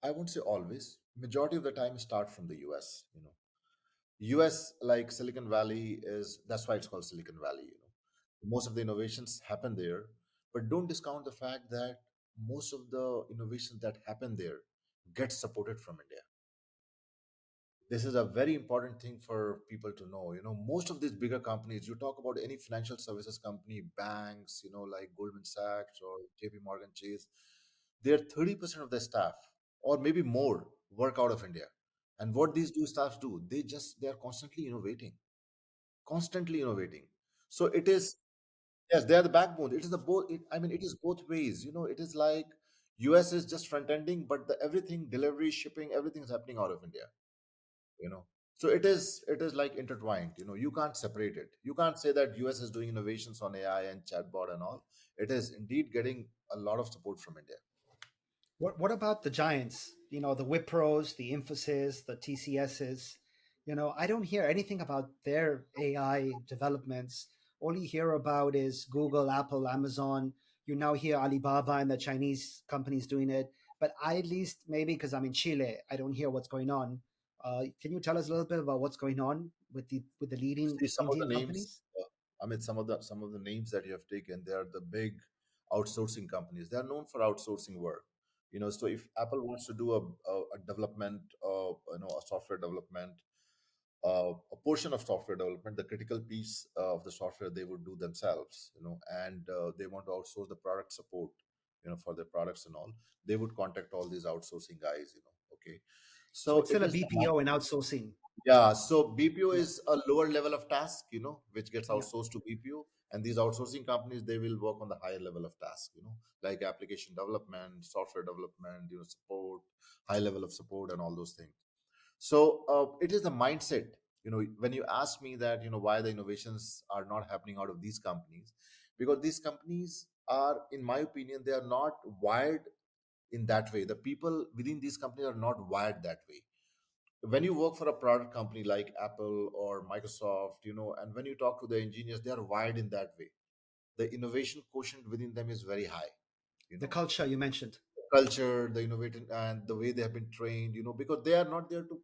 B: I won't say always. Majority of the time start from the US. US, like Silicon Valley, is that's why it's called Silicon Valley. Most of the innovations happen there, but don't discount the fact that most of the innovations that happen there get supported from India. This is a very important thing for people to know. Most of these bigger companies, you talk about any financial services company, banks, like Goldman Sachs or JP Morgan Chase, they're 30% of their staff, or maybe more, work out of India. And what these two staffs do, they're constantly innovating. So it is, yes, they are the backbone. It is the both. I mean, it is both ways. It is like US is just front ending, but the everything, delivery, shipping, everything is happening out of India. you know so it is like intertwined. You can't separate it. You can't say that US is doing innovations on AI and chatbot and all. It is indeed getting a lot of support from India.
C: What about the giants? The Wipros, the Infosys, the TCSs. I don't hear anything about their AI developments. All you hear about is Google, Apple, Amazon. You now hear Alibaba and the Chinese companies doing it. But I, at least maybe because I'm in Chile, I don't hear what's going on. Can you tell us a little bit about what's going on with the leading
B: See, some of the
C: Indian
B: names,
C: companies?
B: I mean, some of the names that you have taken, they are the big outsourcing companies. They are known for outsourcing work. So if Apple wants to do a development, a software development, a portion of software development, the critical piece of the software they would do themselves, and they want to outsource the product support, for their products and all. They would contact all these outsourcing guys. Okay,
C: So
B: so
C: it's
B: it
C: still a
B: is the.
C: BPO and outsourcing.
B: Yeah, so BPO
C: Yeah,
B: is a lower level of task, which gets
C: yeah.
B: outsourced to BPO. And these outsourcing companies, they will work on the higher level of task, like application development, software development, support, high level of support, and all those things. So it is the mindset. When you ask me that, why the innovations are not happening out of these companies, because these companies are, in my opinion, they are not wired in that way. The people within these companies are not wired that way. When you work for a product company like Apple or Microsoft, and when you talk to the engineers, they are wired in that way. The innovation quotient within them is very high. you
C: The
B: know
C: culture you mentioned.
B: Culture, the innovating, and the way they have been trained, because they are not there to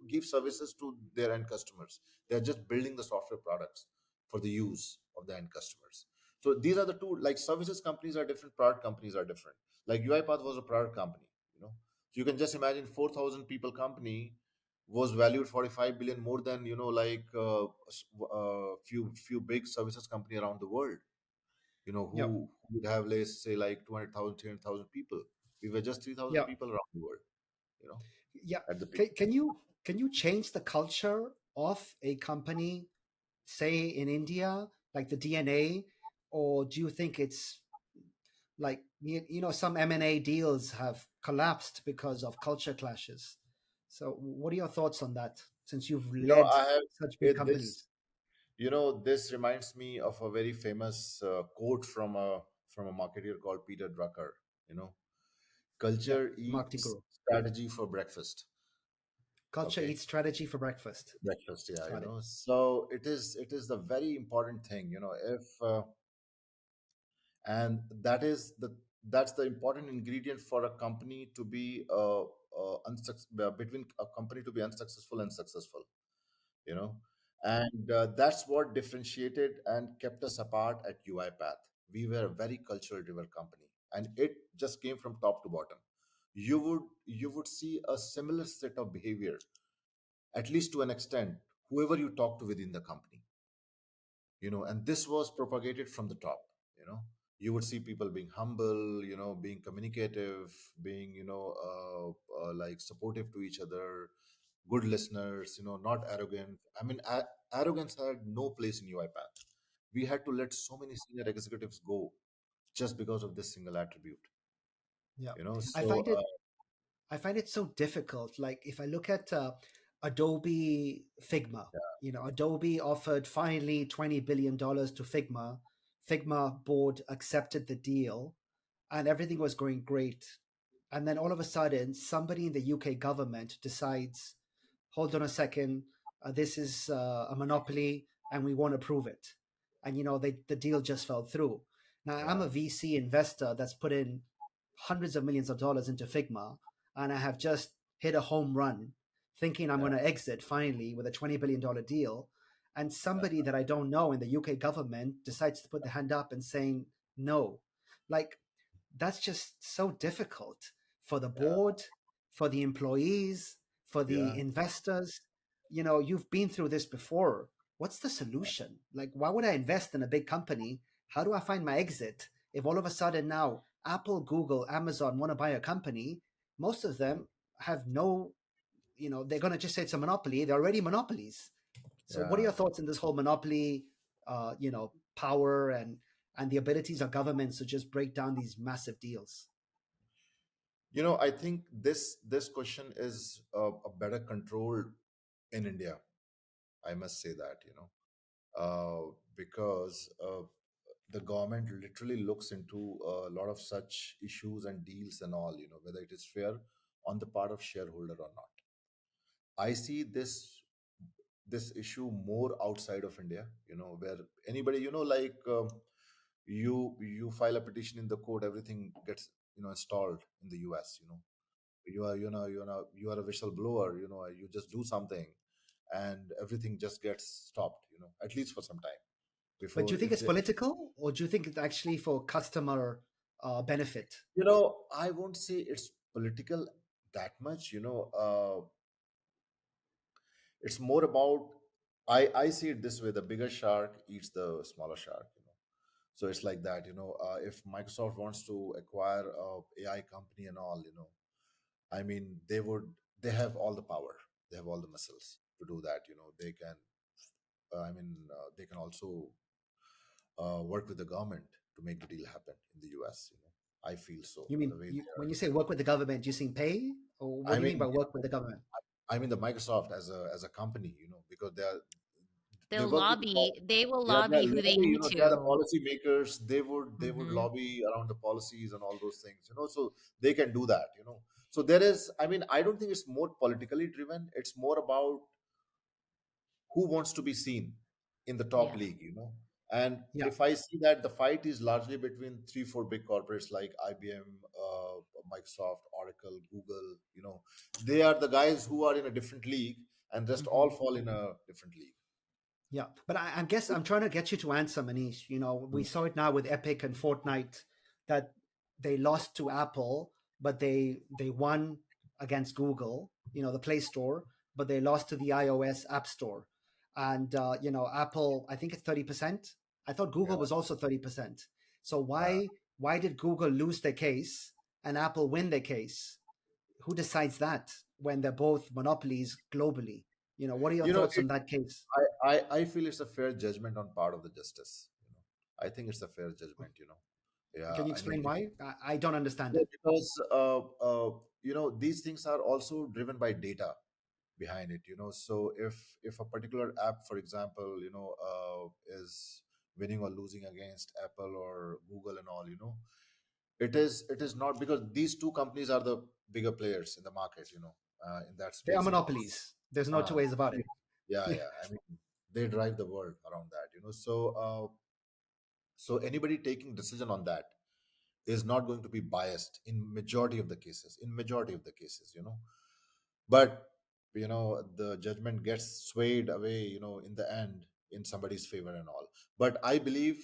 B: give services to their end customers. They are just building the software products for the use of the end customers. So these are the two, like services companies are different, product companies are different. Like UiPath was a product company, you know. So you can just imagine 4,000 people company was valued 45 billion more than, like few big services company around the world,
C: Yep.
B: who would have, let's say, like 200,000, 300,000 people. We were just 3,000
C: Yep.
B: people around the world, you know,
C: Yeah.
B: at the peak.
C: Can you change the culture of a company, say in India, like the DNA, or do you think it's like some M&A deals have collapsed because of culture clashes? So what are your thoughts on that, since you've led
B: I have
C: such big
B: it, this
C: companies?
B: this reminds me of a very famous quote from a marketer called Peter Drucker. You know,
C: Yep,
B: culture
C: marketing
B: eats
C: guru.
B: strategy for breakfast.
C: Culture
B: Okay,
C: eats strategy for breakfast.
B: breakfast. Yeah,
C: Got it.
B: So it is the very important thing. If and that's the important ingredient for a company to be between a company to be unsuccessful and successful. you know and that's what differentiated and kept us apart at UiPath. We were a very cultural driven company, and it just came from top to bottom. You would see a similar set of behavior, at least to an extent, whoever you talk to within the company. And this was propagated from the top. You would see people being humble, being communicative, being like supportive to each other, good listeners, not arrogant. I mean, arrogance had no place in UiPath. We had to let so many senior executives go just because of this single attribute.
C: Yeah. I
B: So
C: find it I find it so difficult. Like if I look at Adobe Figma, Adobe offered finally $20 billion to Figma. Figma board accepted the deal, and everything was going great. And then all of a sudden, somebody in the UK government decides, hold on a second, this is a monopoly, and we won't approve it. And the deal just fell through. Now I'm
B: yeah,
C: a VC investor that's put in hundreds of millions of dollars into Figma, and I have just hit a home run, thinking I'm
B: yeah,
C: going to exit finally with a $20 billion deal. And
B: yeah,
C: somebody that I don't know in the UK government decides to put the hand up and saying no. Like, that's just so difficult for the
B: yeah,
C: board, for the employees, for the
B: yeah,
C: investors. You've been through this before. What's the solution? Like, why would I invest in a big company? How do I find my exit if all of a sudden now Apple, Google, Amazon want to buy a company? Most of them have no, they're going to just say it's a monopoly. They're already monopolies. So, what are
B: yeah.
C: your thoughts on this whole monopoly, power and the abilities of governments to just break down these massive deals?
B: I think this question is a better controlled in India. I must say that, because the government literally looks into a lot of such issues and deals and all, whether it is fair on the part of shareholder or not. I see this issue more outside of India, where anybody, like you file a petition in the court, everything gets installed in the US. You are a whistleblower, you just do something and everything just gets stopped, at least for some time
C: But do
B: before
C: you think
B: if
C: it's
B: they,
C: political, or do you think it's actually for customer benefit?
B: I won't say it's political that much. It's more about, I see it this way: the bigger shark eats the smaller shark. So it's like that. If Microsoft wants to acquire a AI company and all, I mean, they have all the power, they have all the muscles to do that. They can, they can also work with the government to make the deal happen in the US. I feel so,
C: You mean
B: the way
C: you,
B: they
C: when
B: are.
C: you say work with the government, do you mean pay, or what
B: I
C: do you mean
B: mean,
C: by work with the government?
B: the Microsoft as a company, because they
A: They'll
B: work with the
A: lobby, they will
B: yeah, they
A: lobby
B: are
A: who they
B: lobby,
A: need
B: they are the
A: to.
B: policy makers. They would
A: Hmm.
B: lobby around the policies and all those things, so they can do that. So there is, I mean, I don't think it's more politically driven. It's more about who wants to be seen in the top
A: Yes.
B: league. And
C: Yeah.
B: if I see that the fight is largely between three, four big corporates like IBM, Microsoft, Oracle, Google, they are the guys who are in a different league, and rest all
C: Hmm.
B: fall in a different league.
C: Yeah, but I guess I'm trying to get you to answer, Manish. You know, we
B: Mm.
C: saw it now with Epic and Fortnite that they lost to Apple, but they won against Google. You know, the Play Store, but they lost to the iOS App Store. And you know, Apple, I think it's 30%. I thought
B: Yeah,
C: Google was also 30%. So
B: yeah.
C: why did Google lose their case and Apple win their case? Who decides that when they're both monopolies globally? You know, what are your
B: You know,
C: thoughts on that case?
B: I feel it's a fair judgment on part of the justice. I think it's a fair judgment. Yeah,
C: Can you
B: I mean,
C: explain why? I don't understand
B: yeah,
C: it.
B: because these things are also driven by data behind it. So if a particular app, for example, is winning or losing against Apple or Google and all, it is not because these two companies are the bigger players in the market, in that
C: They are
B: space.
C: monopolies. There's no two
B: Uh,
C: ways about it.
B: yeah,
C: Yeah.
B: yeah. I mean, they drive the world around that. So anybody taking decision on that is not going to be biased in majority of the cases. In majority of the cases, but the judgment gets swayed away, in the end, in somebody's favor and all. But I believe,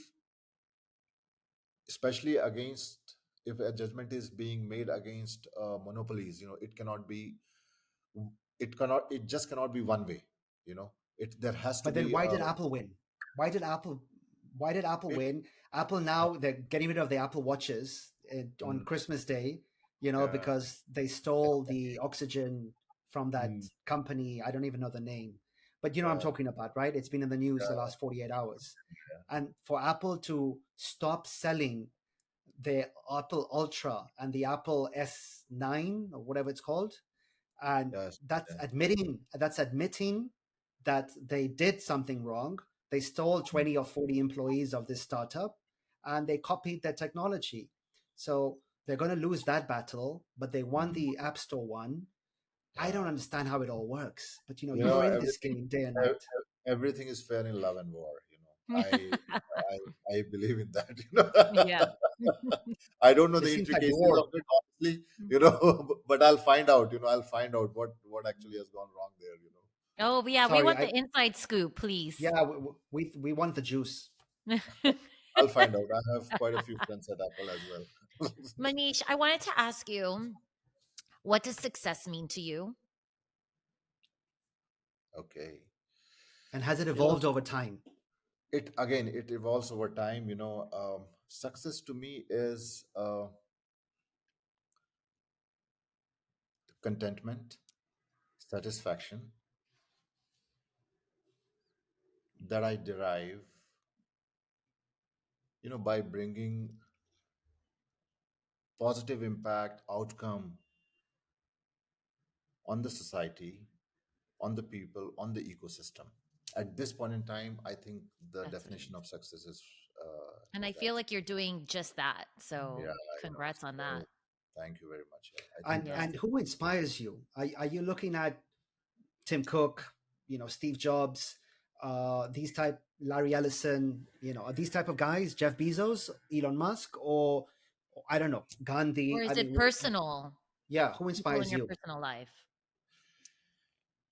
B: especially against, if a judgment is being made against monopolies, it just cannot be one way. There has to
C: But then
B: be
C: why did Apple win? Why did Apple why did Apple
B: it,
C: win? Apple now they're getting rid of the Apple watches on
B: mm,
C: Christmas Day, you know,
B: yeah,
C: because they stole the oxygen from that
B: mm,
C: company. I don't even know the name. But you know what I'm
B: yeah,
C: talking about, right? It's been in the news the
B: yeah,
C: last 48 hours.
B: yeah.
C: And for Apple to stop selling the Apple Ultra and the Apple S9 or whatever it's called, and
B: Yes, yeah.
C: that's admitting that they did something wrong. They stole 20 or 40 employees of this startup and they copied their technology. So they're going to lose that battle, but they won
B: Mhm.
C: the App Store one. I don't
B: Yeah.
C: understand how it all works, but you know,
B: you
C: you're
B: know
C: in this
B: everything
C: game day and
B: ev-
C: night.
B: everything is fair in love and war. I believe in that.
A: Yeah.
B: I don't know
C: This
B: the
C: seems like
B: intricacies of
C: war.
B: it, honestly, but I'll find out. I'll find out what actually has gone wrong there.
A: Oh, yeah. We
C: Sorry,
A: want the inside scoop, please.
C: yeah, we want the juice.
B: I'll find out. I have quite a few friends at Apple as well.
A: Manish, I wanted to ask you, what does success mean to you?
B: Okay.
C: And has it
B: You know,
C: evolved over time?
B: it evolves over time. Success to me is contentment, satisfaction that I derive, by bringing positive impact outcome on the society, on the people, on the ecosystem. At this point in time, I think the
A: That's
B: definition
A: amazing.
B: of success
A: And I
B: is
A: feel
B: that.
A: like you're doing just that. So
B: Yeah,
A: congrats on that.
B: so thank you very much. Yeah, I think
A: Yeah.
C: And who inspires you? Are you looking at Tim Cook, you know, Steve Jobs, these type, Larry Ellison, you know, are these type of guys, Jeff Bezos, Elon Musk, or I don't know,
A: Or
C: Gandhi? I
A: is
C: mean,
A: it personal?
C: yeah, who
A: People in
C: inspires
A: your
C: you?
A: personal life?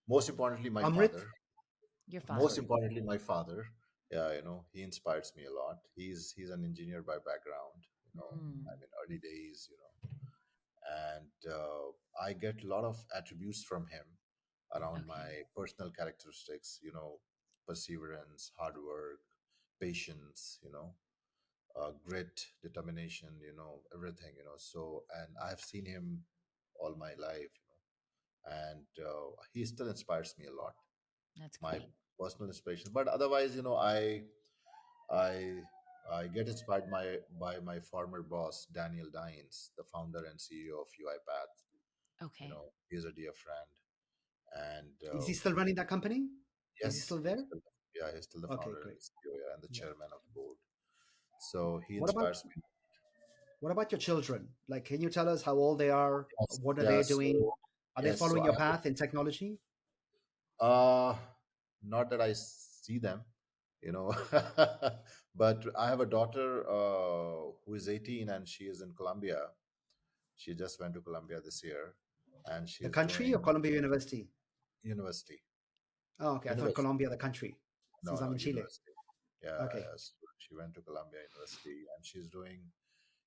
B: most importantly, my
C: Amrit?
B: father.
A: Your
C: Oh,
B: Most
C: sorry.
A: father.
B: importantly, my father. Yeah, he inspires me a lot. He's an engineer by background.
A: Mm,
B: I'm in early days. And I get a lot of attributes from him around
A: okay.
B: my personal characteristics, perseverance, hard work, patience, grit, determination, everything. So, and I've seen him all my life, and he still inspires me a lot,
A: That's
B: my
A: great.
B: personal inspiration. But otherwise, I I get inspired by my former boss, Daniel Dines, the founder and CEO of UiPath.
A: Okay.
B: He's a dear friend, and
C: Is he still running that company? Is he
B: yes,
C: still there?
B: yeah, he's still the
C: Okay,
B: founder and
C: great.
B: the CEO, yeah, and the
C: Yeah.
B: chairman of the board. So he
C: What about
B: inspires me.
C: what about your children? Like, can you tell us how old they are?
B: Yes,
C: What are
B: yeah.
C: they doing?
B: So
C: Are they
B: yes, so
C: following
B: I
C: your path in technology?
B: not that I see them, you know, but I have a daughter who is 18 and she is in Colombia. She just went to Colombia this year, and she
C: The
B: is
C: country or
B: doing
C: Columbia University?
B: university.
C: Oh, okay. I thought
B: University.
C: Colombia, the country. since I'm
B: no,
C: in Chile?
B: university. Yeah,
C: Okay.
B: yes. She went to Columbia University and she's doing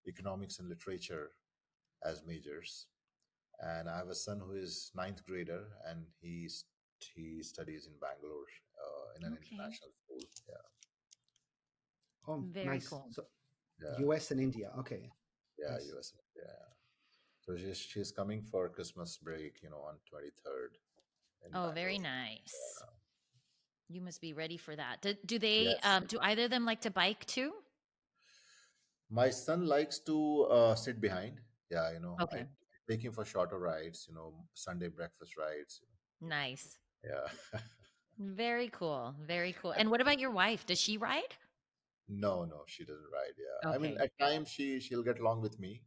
B: economics and literature as majors. And I have a son who is ninth grader, and he studies in Bangalore in an
A: Okay.
B: international school. Yeah,
C: Oh,
A: Very
C: nice.
A: cool.
C: So
B: yeah,
C: US and India. Okay.
B: yeah,
C: Nice.
B: US. Yeah. So she's coming for Christmas break, on 23rd in
A: Oh, very
B: Bangalore.
A: nice. You must be ready for that. Do they
B: Yes,
A: do either of them like to bike too?
B: my son likes to sit behind. Yeah, I
A: Okay.
B: take him for shorter rides. Sunday breakfast rides.
A: Nice.
B: Yeah.
A: Very cool. Very cool. And what about your wife? Does she ride?
B: No, no, she doesn't ride. Yeah, I mean,
A: Okay.
B: at times she'll get along with me,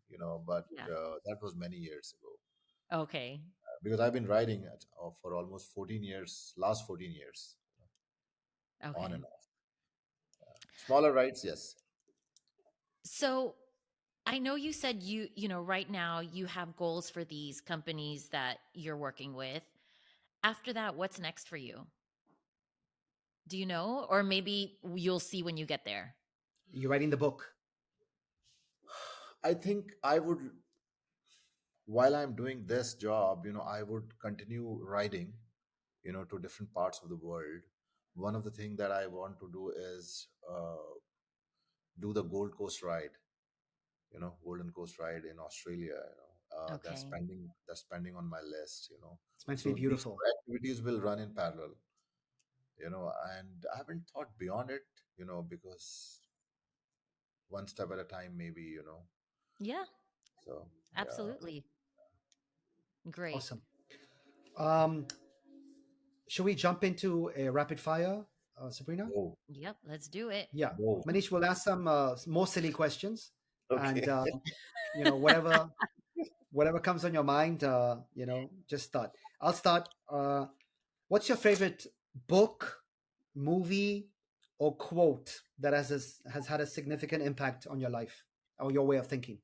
B: but
A: Yeah.
B: that was many years ago.
A: Okay.
B: Because I've been riding for almost 14 years, last 14 years, on
A: Okay.
B: and off. Smaller rides, yes.
A: So I know you said right now you have goals for these companies that you're working with. After that, what's next for you? Do you know? Or maybe you'll see when you get there.
C: You're writing the book.
B: I think I would, while I'm doing this job, I would continue riding, to different parts of the world. One of the things that I want to do is do the Gold Coast ride, Golden Coast ride in Australia. That's
A: Okay.
B: pending on my list.
C: It's meant to be
B: So these
C: beautiful.
B: two activities will run in parallel. And I haven't thought beyond it, because one step at a time, maybe.
A: Yeah,
B: So yeah.
A: absolutely. Great.
C: Awesome. Um, should we jump into a rapid fire, Sabrina?
B: Whoa,
A: Yep, let's do it.
C: Yeah.
B: whoa.
C: Manish will ask some more silly questions, and
B: Okay.
C: whatever comes on your mind, just start. I'll start. What's your favorite book, movie, or quote that has had a significant impact on your life or your way of thinking?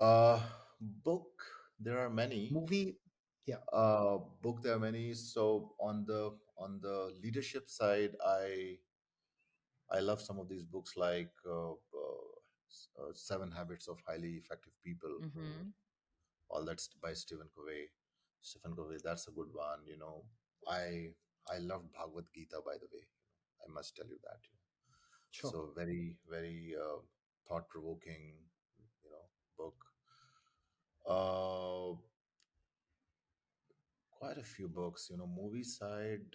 B: Uh, book. There are many.
C: Movie, yeah,
B: Book. There are many. So on the leadership side, I love some of these books like Seven Habits of Highly Effective People.
A: Mm-hmm.
B: All that's by Stephen Covey. Stephen Covey, that's a good one. I loved Bhagavad Gita, by the way. I must tell you that.
C: sure.
B: So very, very thought provoking, book. Uh, Quite a few books. Movie side.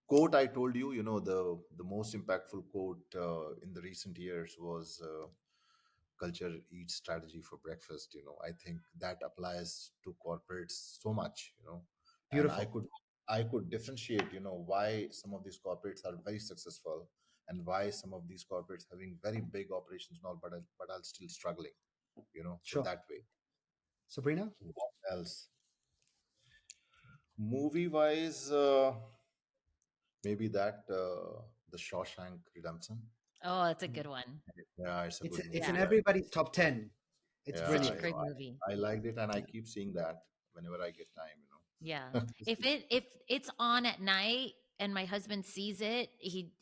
B: Quote I told you. The most impactful quote in the recent years was. Culture eats strategy for breakfast. I think that applies to corporates so much. And i
C: Beautiful.
B: could i could differentiate why some of these corporates are very successful and why some of these corporates having very big operations and all, but are still struggling. So
C: Sure.
B: that way.
C: Sabrina?
B: What else? Movie wise, maybe that the Shawshank Redemption.
A: Oh, that's a good one.
B: Yeah, it's a good
C: It's in
A: Yeah,
B: movie.
C: everybody's top 10. It's
A: such
B: Yeah,
A: a
C: brilliant.
A: great movie.
B: I liked it, and I
C: Yeah.
B: keep seeing that whenever I get time.
A: Yeah.
B: It's
A: If it's on at night and my husband sees it,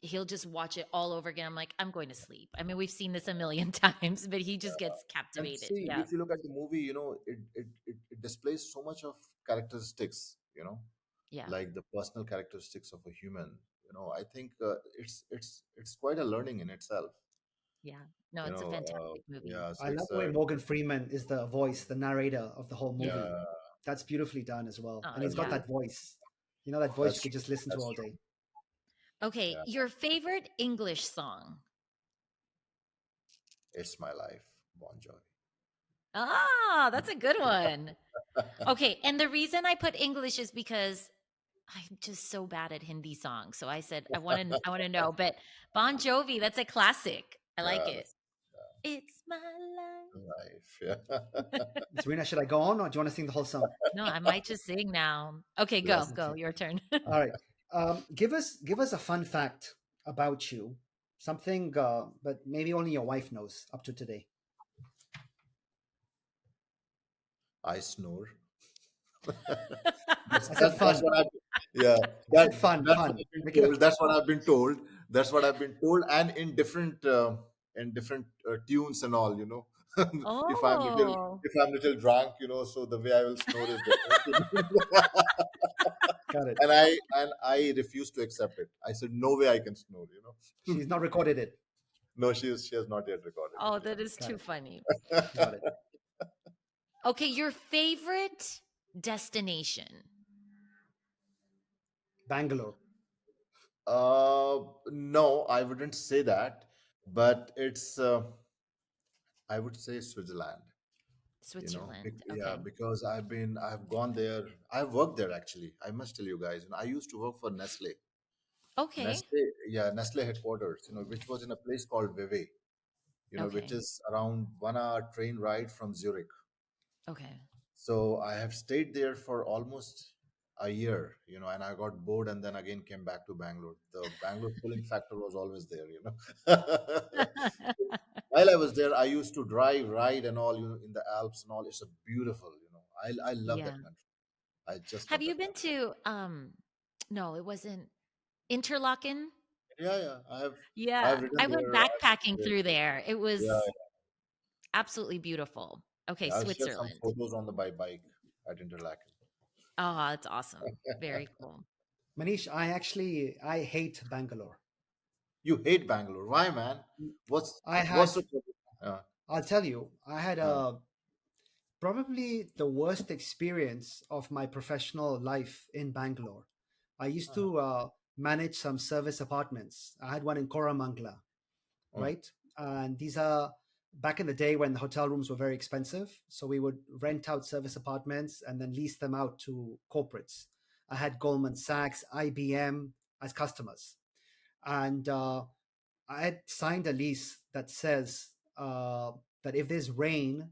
A: he'll just watch it all over again. I'm like, I'm going to sleep. I mean, we've seen this a million times, but he just gets
B: And
A: captivated.
B: see,
A: Yeah.
B: if you look at the movie, it displays so much of characteristics,
A: Yeah.
B: like the personal characteristics of a human. I think it's quite a learning in itself.
A: Yeah. No, it's a fantastic movie.
B: Yeah, so
C: I love
B: it's
C: the way Morgan Freeman is the voice, the narrator of the whole
A: Yeah.
C: movie.
B: yeah,
C: That's beautifully done as well.
A: Oh,
C: And he's got
A: yeah.
B: agree.
C: that voice. That voice you
B: That's
C: could
B: true.
C: just listen to
B: That's
C: all
B: true.
C: day.
A: Okay,
B: Yeah,
A: your favorite English song?
B: it's my life, Bon Jovi.
A: Ah, that's a good one. Okay, and the reason I put English is because I'm just so bad at Hindi songs. So I said I want to know, but Bon Jovi, that's a classic. I like
B: Yeah,
A: it.
B: that's
A: It's my life.
B: life. Yeah.
C: Serena, should I go on or do you want to sing the whole song?
A: No, I might just sing now. Okay, go,
B: Let's
A: go, your turn.
C: All right. Give us a fun fact about you. Something, but maybe only your wife knows up to today.
B: I snore. that's
C: I said
B: that's
C: fun.
B: what I Yeah, that
C: Fun,
B: that's what
C: fun.
B: I've been
C: Make it a
B: told. That's what I've been told. That's what I've been told, and in different tunes and all. If I'm little
A: Oh,
B: if I'm little drunk, so the way I will snore is different.
C: got it.
B: And I refuse to accept it. I said, no way I can snore.
C: She's not recorded it.
B: No, she has not yet recorded
A: oh, that is
C: Got
A: too
C: it.
A: funny.
C: Got it.
A: Okay, your favorite destination?
C: Bangalore.
B: No, I wouldn't say that, but I would say Switzerland.
A: Switzerland.
B: Yeah,
A: Okay.
B: because I've gone there, I've worked there actually. I must tell you guys, I used to work for Nestle.
A: Okay.
B: Nestle, yeah, Nestle headquarters, which was in a place called Vevey, which
A: Okay.
B: is around 1 hour train ride from Zurich.
A: Okay.
B: So I have stayed there for almost a year, and I got bored and then again came back to Bangalore. The Bangalore pulling factor was always there. While I was there, I used to drive, ride, and all, in the Alps and all. It's a beautiful. I love
A: Yeah.
B: that country. I just
A: Have
B: love
A: you
B: that
A: been
B: country.
A: to no, it wasn't Interlaken?
B: Yeah, yeah. I've
A: Yeah.
B: ridden
A: I went
B: there. I've
A: backpacking
B: been
A: through there. It
B: there. Yeah,
A: was absolutely beautiful. Okay,
B: yeah. I've shared some
A: Switzerland.
B: photos on the bike at Interlaken.
A: Oh, that's awesome. Very cool.
C: Manish, I hate Bangalore.
B: You hate Bangalore. Why, man? What's
C: I
B: what's
C: had,
B: the trouble? Uh,
C: I'll tell you, I had
B: uh,
C: probably the worst experience of my professional life in Bangalore. I used
B: uh,
C: to manage some service apartments. I had one in Koramangala,
B: uh,
C: right? And these are back in the day when hotel rooms were very expensive. So we would rent out service apartments and then lease them out to corporates. I had Goldman Sachs, IBM as customers. And I had signed a lease that says that if there's rain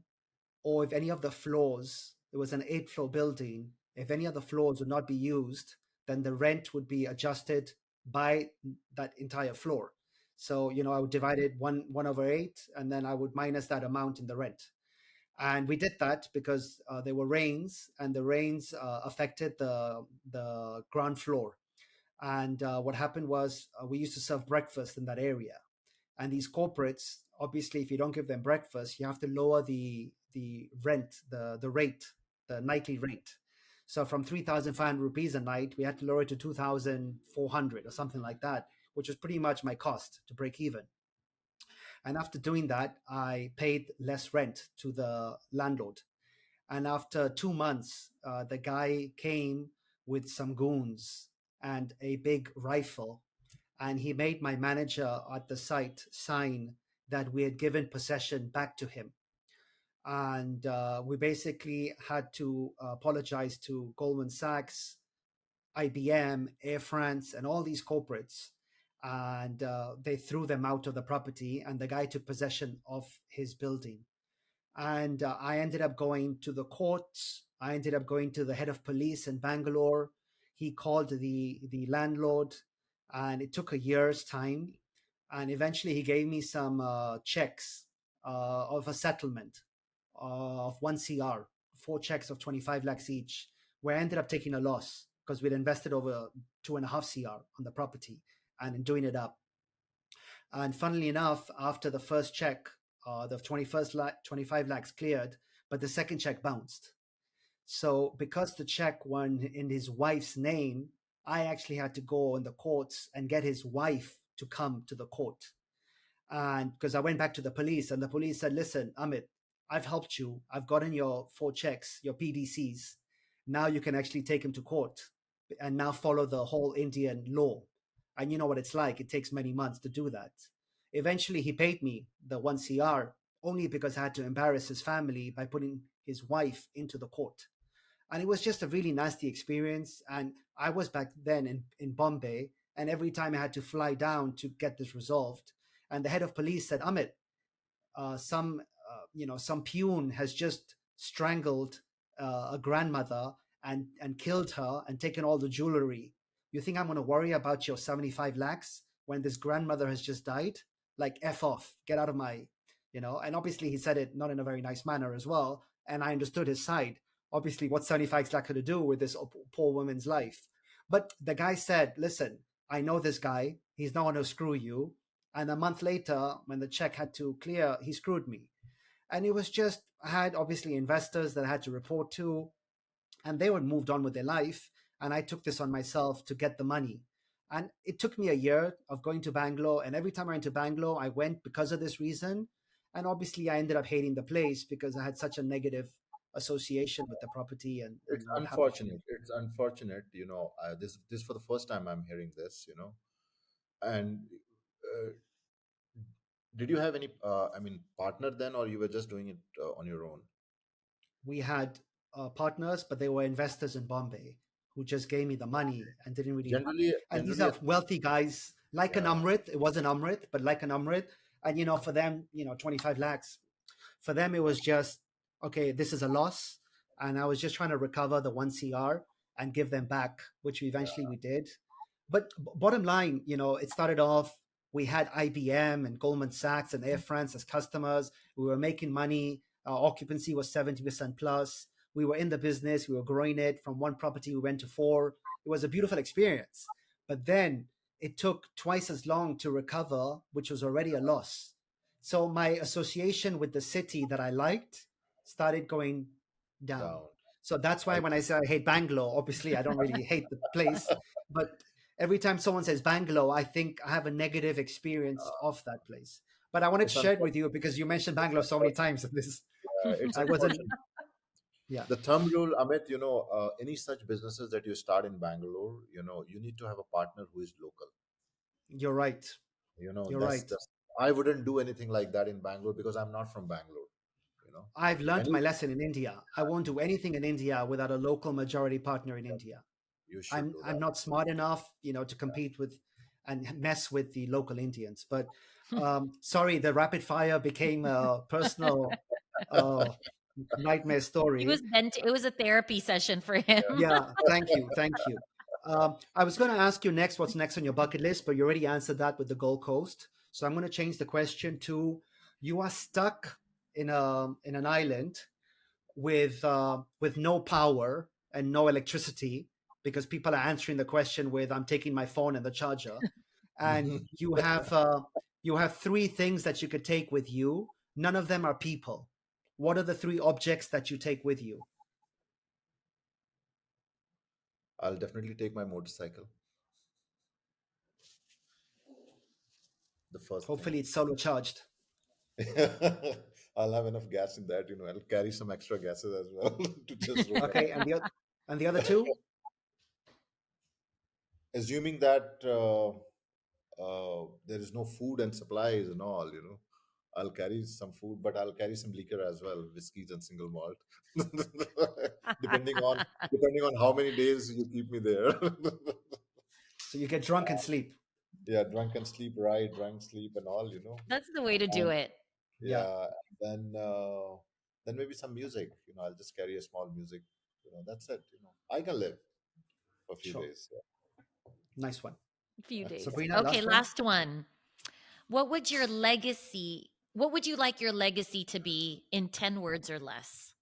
C: or if any of the floors, it was an 8 floor building, if any of the floors would not be used, then the rent would be adjusted by that entire floor. So, I would divide it one over eight, and then I would minus that amount in the rent. And we did that because there were rains, and the rains affected the ground floor. And what happened was we used to serve breakfast in that area, and these corporates, obviously, if you don't give them breakfast, you have to lower the rent, the rate, the nightly rate. So from 3,500 rupees a night, we had to lower it to 2,400 or something like that, which was pretty much my cost to break even. And after doing that, I paid less rent to the landlord. And after 2 months, the guy came with some goons and a big rifle, and he made my manager at the site sign that we had given possession back to him. And we basically had to apologize to Goldman Sachs, IBM, Air France, and all these corporates. And they threw them out of the property, and the guy took possession of his building. And I ended up going to the courts. I ended up going to the head of police in Bangalore. He called the landlord, and it took a year's time. And eventually, he gave me some checks of a settlement of 1 CR, 4 checks of 25 lakhs each, where I ended up taking a loss because we'd invested over 2.5 CR on the property and in doing it up. And funnily enough, after the first check, the 25 lakhs cleared, but the second check bounced. So because the check went in his wife's name, I actually had to go in the courts and get his wife to come to the court. And because I went back to the police, and the police said, "Listen, Amit, I've helped you. I've gotten your 4 checks, your PDCs. Now you can actually take him to court and now follow the whole Indian law." And you know what it's like. It takes many months to do that. Eventually, he paid me the 1 CR only because I had to embarrass his family by putting his wife into the court. And it was just a really nasty experience. And I was back then in Bombay, and every time I had to fly down to get this resolved, and the head of police said, "Amit, some peon has just strangled a grandmother and killed her and taken all the jewelry. You think I'm going to worry about your 75 lakhs when this grandmother has just died? Like, F off, get out of my. And obviously he said it not in a very nice manner as well. And I understood his side. Obviously, what's 75 lakhs to do with this poor woman's life? But the guy said, listen, I know this guy. He's not going to screw you. And a month later, when the check had to clear, he screwed me. And it was just, I had obviously investors that I had to report to, and they were moved on with their life. And I took this on myself to get the money. And it took me a year of going to Bangalore. And every time I went to Bangalore, I went because of this reason. And obviously, I ended up hating the place because I had such a negative association with the property and
B: It's
C: what happened to me.
B: unfortunate. It's unfortunate. This for the first time I'm hearing this. And uh, did you have any, partner then, or you were just doing it on your own?
C: We had partners, but they were investors in Bombay who just gave me the money and didn't really. And these
B: Generally,
C: are wealthy guys, like an
B: yeah,
C: Amrit. It wasn't Amrit, but like an Amrit. And for them, 25 lakhs. For them, it was just okay. This is a loss, and I was just trying to recover the 1 CR and give them back, which eventually we did. But bottom line, it started off. We had IBM and Goldman Sachs and Air France as customers. We were making money. Our occupancy was 70% plus. We were in the business. We were growing it. From one property, we went to four. It was a beautiful experience. But then it took twice as long to recover, which was already a loss. So my association with the city that I liked started going down.
B: down.
C: So that's why
B: I
C: when I say I hate Bangalore, obviously I don't really hate the place, but every time someone says Bangalore, I think I have a negative experience of that place. But I wanted to
B: it's
C: share it
B: unfortunate.
C: with you because you mentioned Bangalore
B: It's
C: so many
B: unfortunate.
C: times. And this,
B: It's
C: I wasn't.
B: unfortunate.
C: Yeah,
B: The thumb rule, Amit, any such businesses that you start in Bangalore, you need to have a partner who is local.
C: you're right. You're
B: That's
C: right.
B: the. I wouldn't do anything like that in Bangalore because I'm not from Bangalore. You know,
C: I've learned
B: any
C: my lesson in India. I won't do anything in India without a local majority partner in India.
B: you should
C: I'm
B: do
C: I'm
B: that.
C: not smart enough, to compete with and mess with the local Indians. But sorry, the rapid fire became a personal uh, nightmare
A: He was
C: story.
A: bent. It was a therapy session for him.
C: Yeah, thank you, thank you. I was going to ask you next, what's next on your bucket list, but you already answered that with the Gold Coast. So I'm going to change the question to: you are stuck in an island with no power and no electricity because people are answering the question with "I'm taking my phone and the charger," and you have three things that you could take with you. None of them are people. What are the three objects that you take with you?
B: I'll definitely take my motorcycle. The first thing.
C: Hopefully, it's solar charged.
B: I'll have enough gas in that. I'll carry some extra gases as well to just roam
C: Okay,
B: around.
C: and the other two.
B: Assuming that there is no food and supplies and all, I'll carry some food, but I'll carry some liquor as well, whiskeys and single malt, depending on depending on how many days you keep me there.
C: So you get drunk and sleep.
B: Yeah, drunk and sleep, right? Drunk sleep and all,
A: That's the way to do
B: and
A: it.
C: Yeah,
B: yeah, then then maybe some music. I'll just carry a small music. That's it. I can live for a few
C: sure.
B: days.
C: Nice one.
A: A few days.
C: Sabrina,
A: Okay,
C: last one.
A: last one. What would you like your legacy to be in 10 words or less?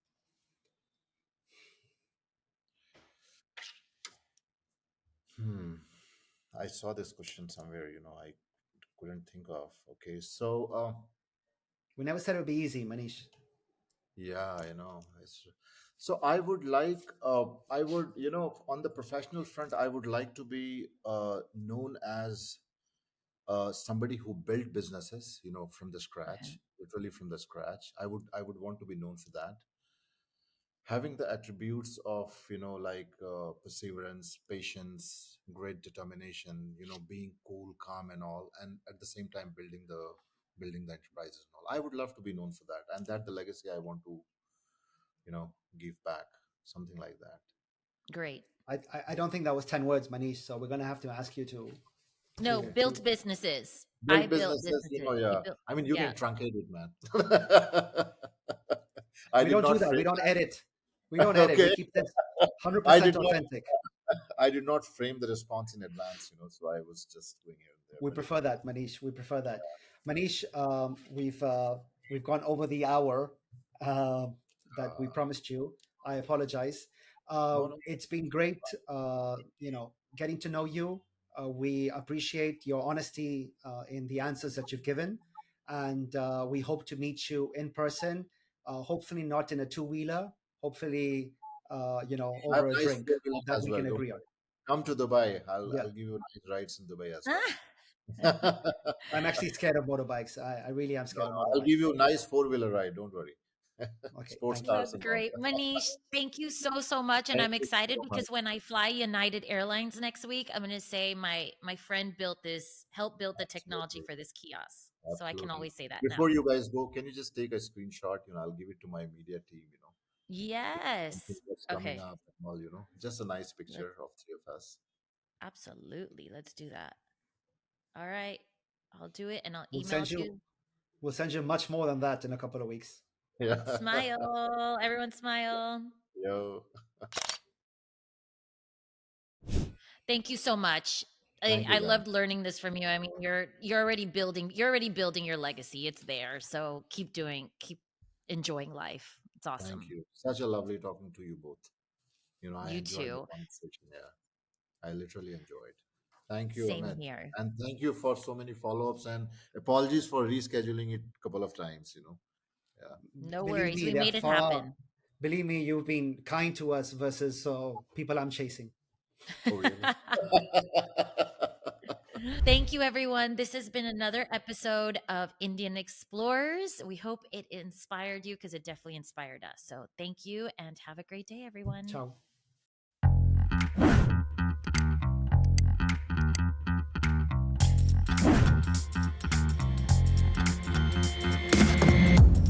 B: Hmm. I saw this question somewhere. I couldn't think of. Okay, so
C: We never said it would be easy, Manish.
B: yeah, so I would like, on the professional front, I would like to be known as somebody who built businesses, from the
A: Okay.
B: scratch, literally from the scratch. I would want to be known for that. Having the attributes of, like perseverance, patience, great determination, being cool, calm, and all, and at the same time building the enterprises and all. I would love to be known for that, and that the legacy I want to give back, something like that.
A: Great.
C: I don't think that was 10 words, Manish. So we're gonna have to ask you
A: No,
C: to
A: built businesses. I
B: Build
A: built
B: businesses,
A: businesses. You
B: yeah.
A: built,
B: I mean, you
A: yeah.
B: can truncate it, man. I
C: we
B: did
C: don't do
B: not
C: that. We
B: frame
C: don't edit. We
B: that.
C: don't edit. We
B: Okay.
C: keep this
B: I
C: 100%
B: did not
C: authentic.
B: I did not frame the response in advance, so I was just going here and there.
C: We
B: But
C: prefer that, Manish. We prefer that. Manish, we've gone over the hour uh, that we
B: uh,
C: promised you. I apologize.
B: No, no,
C: It's been great, getting to know you. We appreciate your honesty in the answers that you've given, and we hope to meet you in person. Hopefully, not in a two-wheeler. Hopefully,
B: I have
C: over a
B: nice
C: drink
B: four-wheelers
C: that
B: as
C: we
B: well.
C: can
B: Don't
C: agree on.
B: worry. Come to Dubai.
C: Yeah,
B: I'll give you nice rides in Dubai as
A: Ah,
B: well.
C: I'm actually scared of motorbikes. I really am
B: No,
C: scared of
B: no, I'll give
C: motorbikes.
B: you a nice four-wheeler ride. Don't worry.
C: Okay,
B: Sports
C: thank you.
B: cars
A: that's
B: and all.
A: great. Manish, thank you so, so much. And
B: Thank
A: I'm
B: you
A: excited
B: so much.
A: because when I fly United Airlines next week, I'm going to say my friend built this, helped build the technology
B: Absolutely.
A: for this kiosk. So I can
B: Absolutely.
A: always say that now.
B: Before you guys go, can you just take a screenshot? I'll give it to my media team, something
A: Yes.
B: that's coming
A: Okay.
B: up and all, just a nice
A: Let's
B: picture of three of us.
A: absolutely. Let's do that. All right. I'll do it and I'll
C: We'll
A: email
C: send you.
A: you.
C: We'll send you much more than that in a couple of weeks.
B: Yeah.
A: Smile. Everyone smile.
B: Yo,
A: Thank you so much. I,
B: thank you
A: I
B: guys.
A: loved learning this from you. I mean, you're already building your legacy. It's there. So keep enjoying life. It's
B: Thank
A: awesome.
B: you. Such a lovely talking to you both. I
A: You
B: enjoyed the
A: too.
B: conversation. Yeah, I literally enjoyed. Thank you,
A: Same
B: Amit.
A: here.
B: And thank you for so many follow-ups and apologies for rescheduling it a couple of times. Yeah.
A: No
C: Believe
A: worries.
C: me,
A: We
C: they're
A: made it
C: far.
A: happen.
C: Believe me, you've been kind to us versus people I'm chasing.
B: Oh, really?
A: Thank you, everyone. This has been another episode of Indian Explorers. We hope it inspired you because it definitely inspired us. So thank you and have a great day, everyone.
C: Ciao.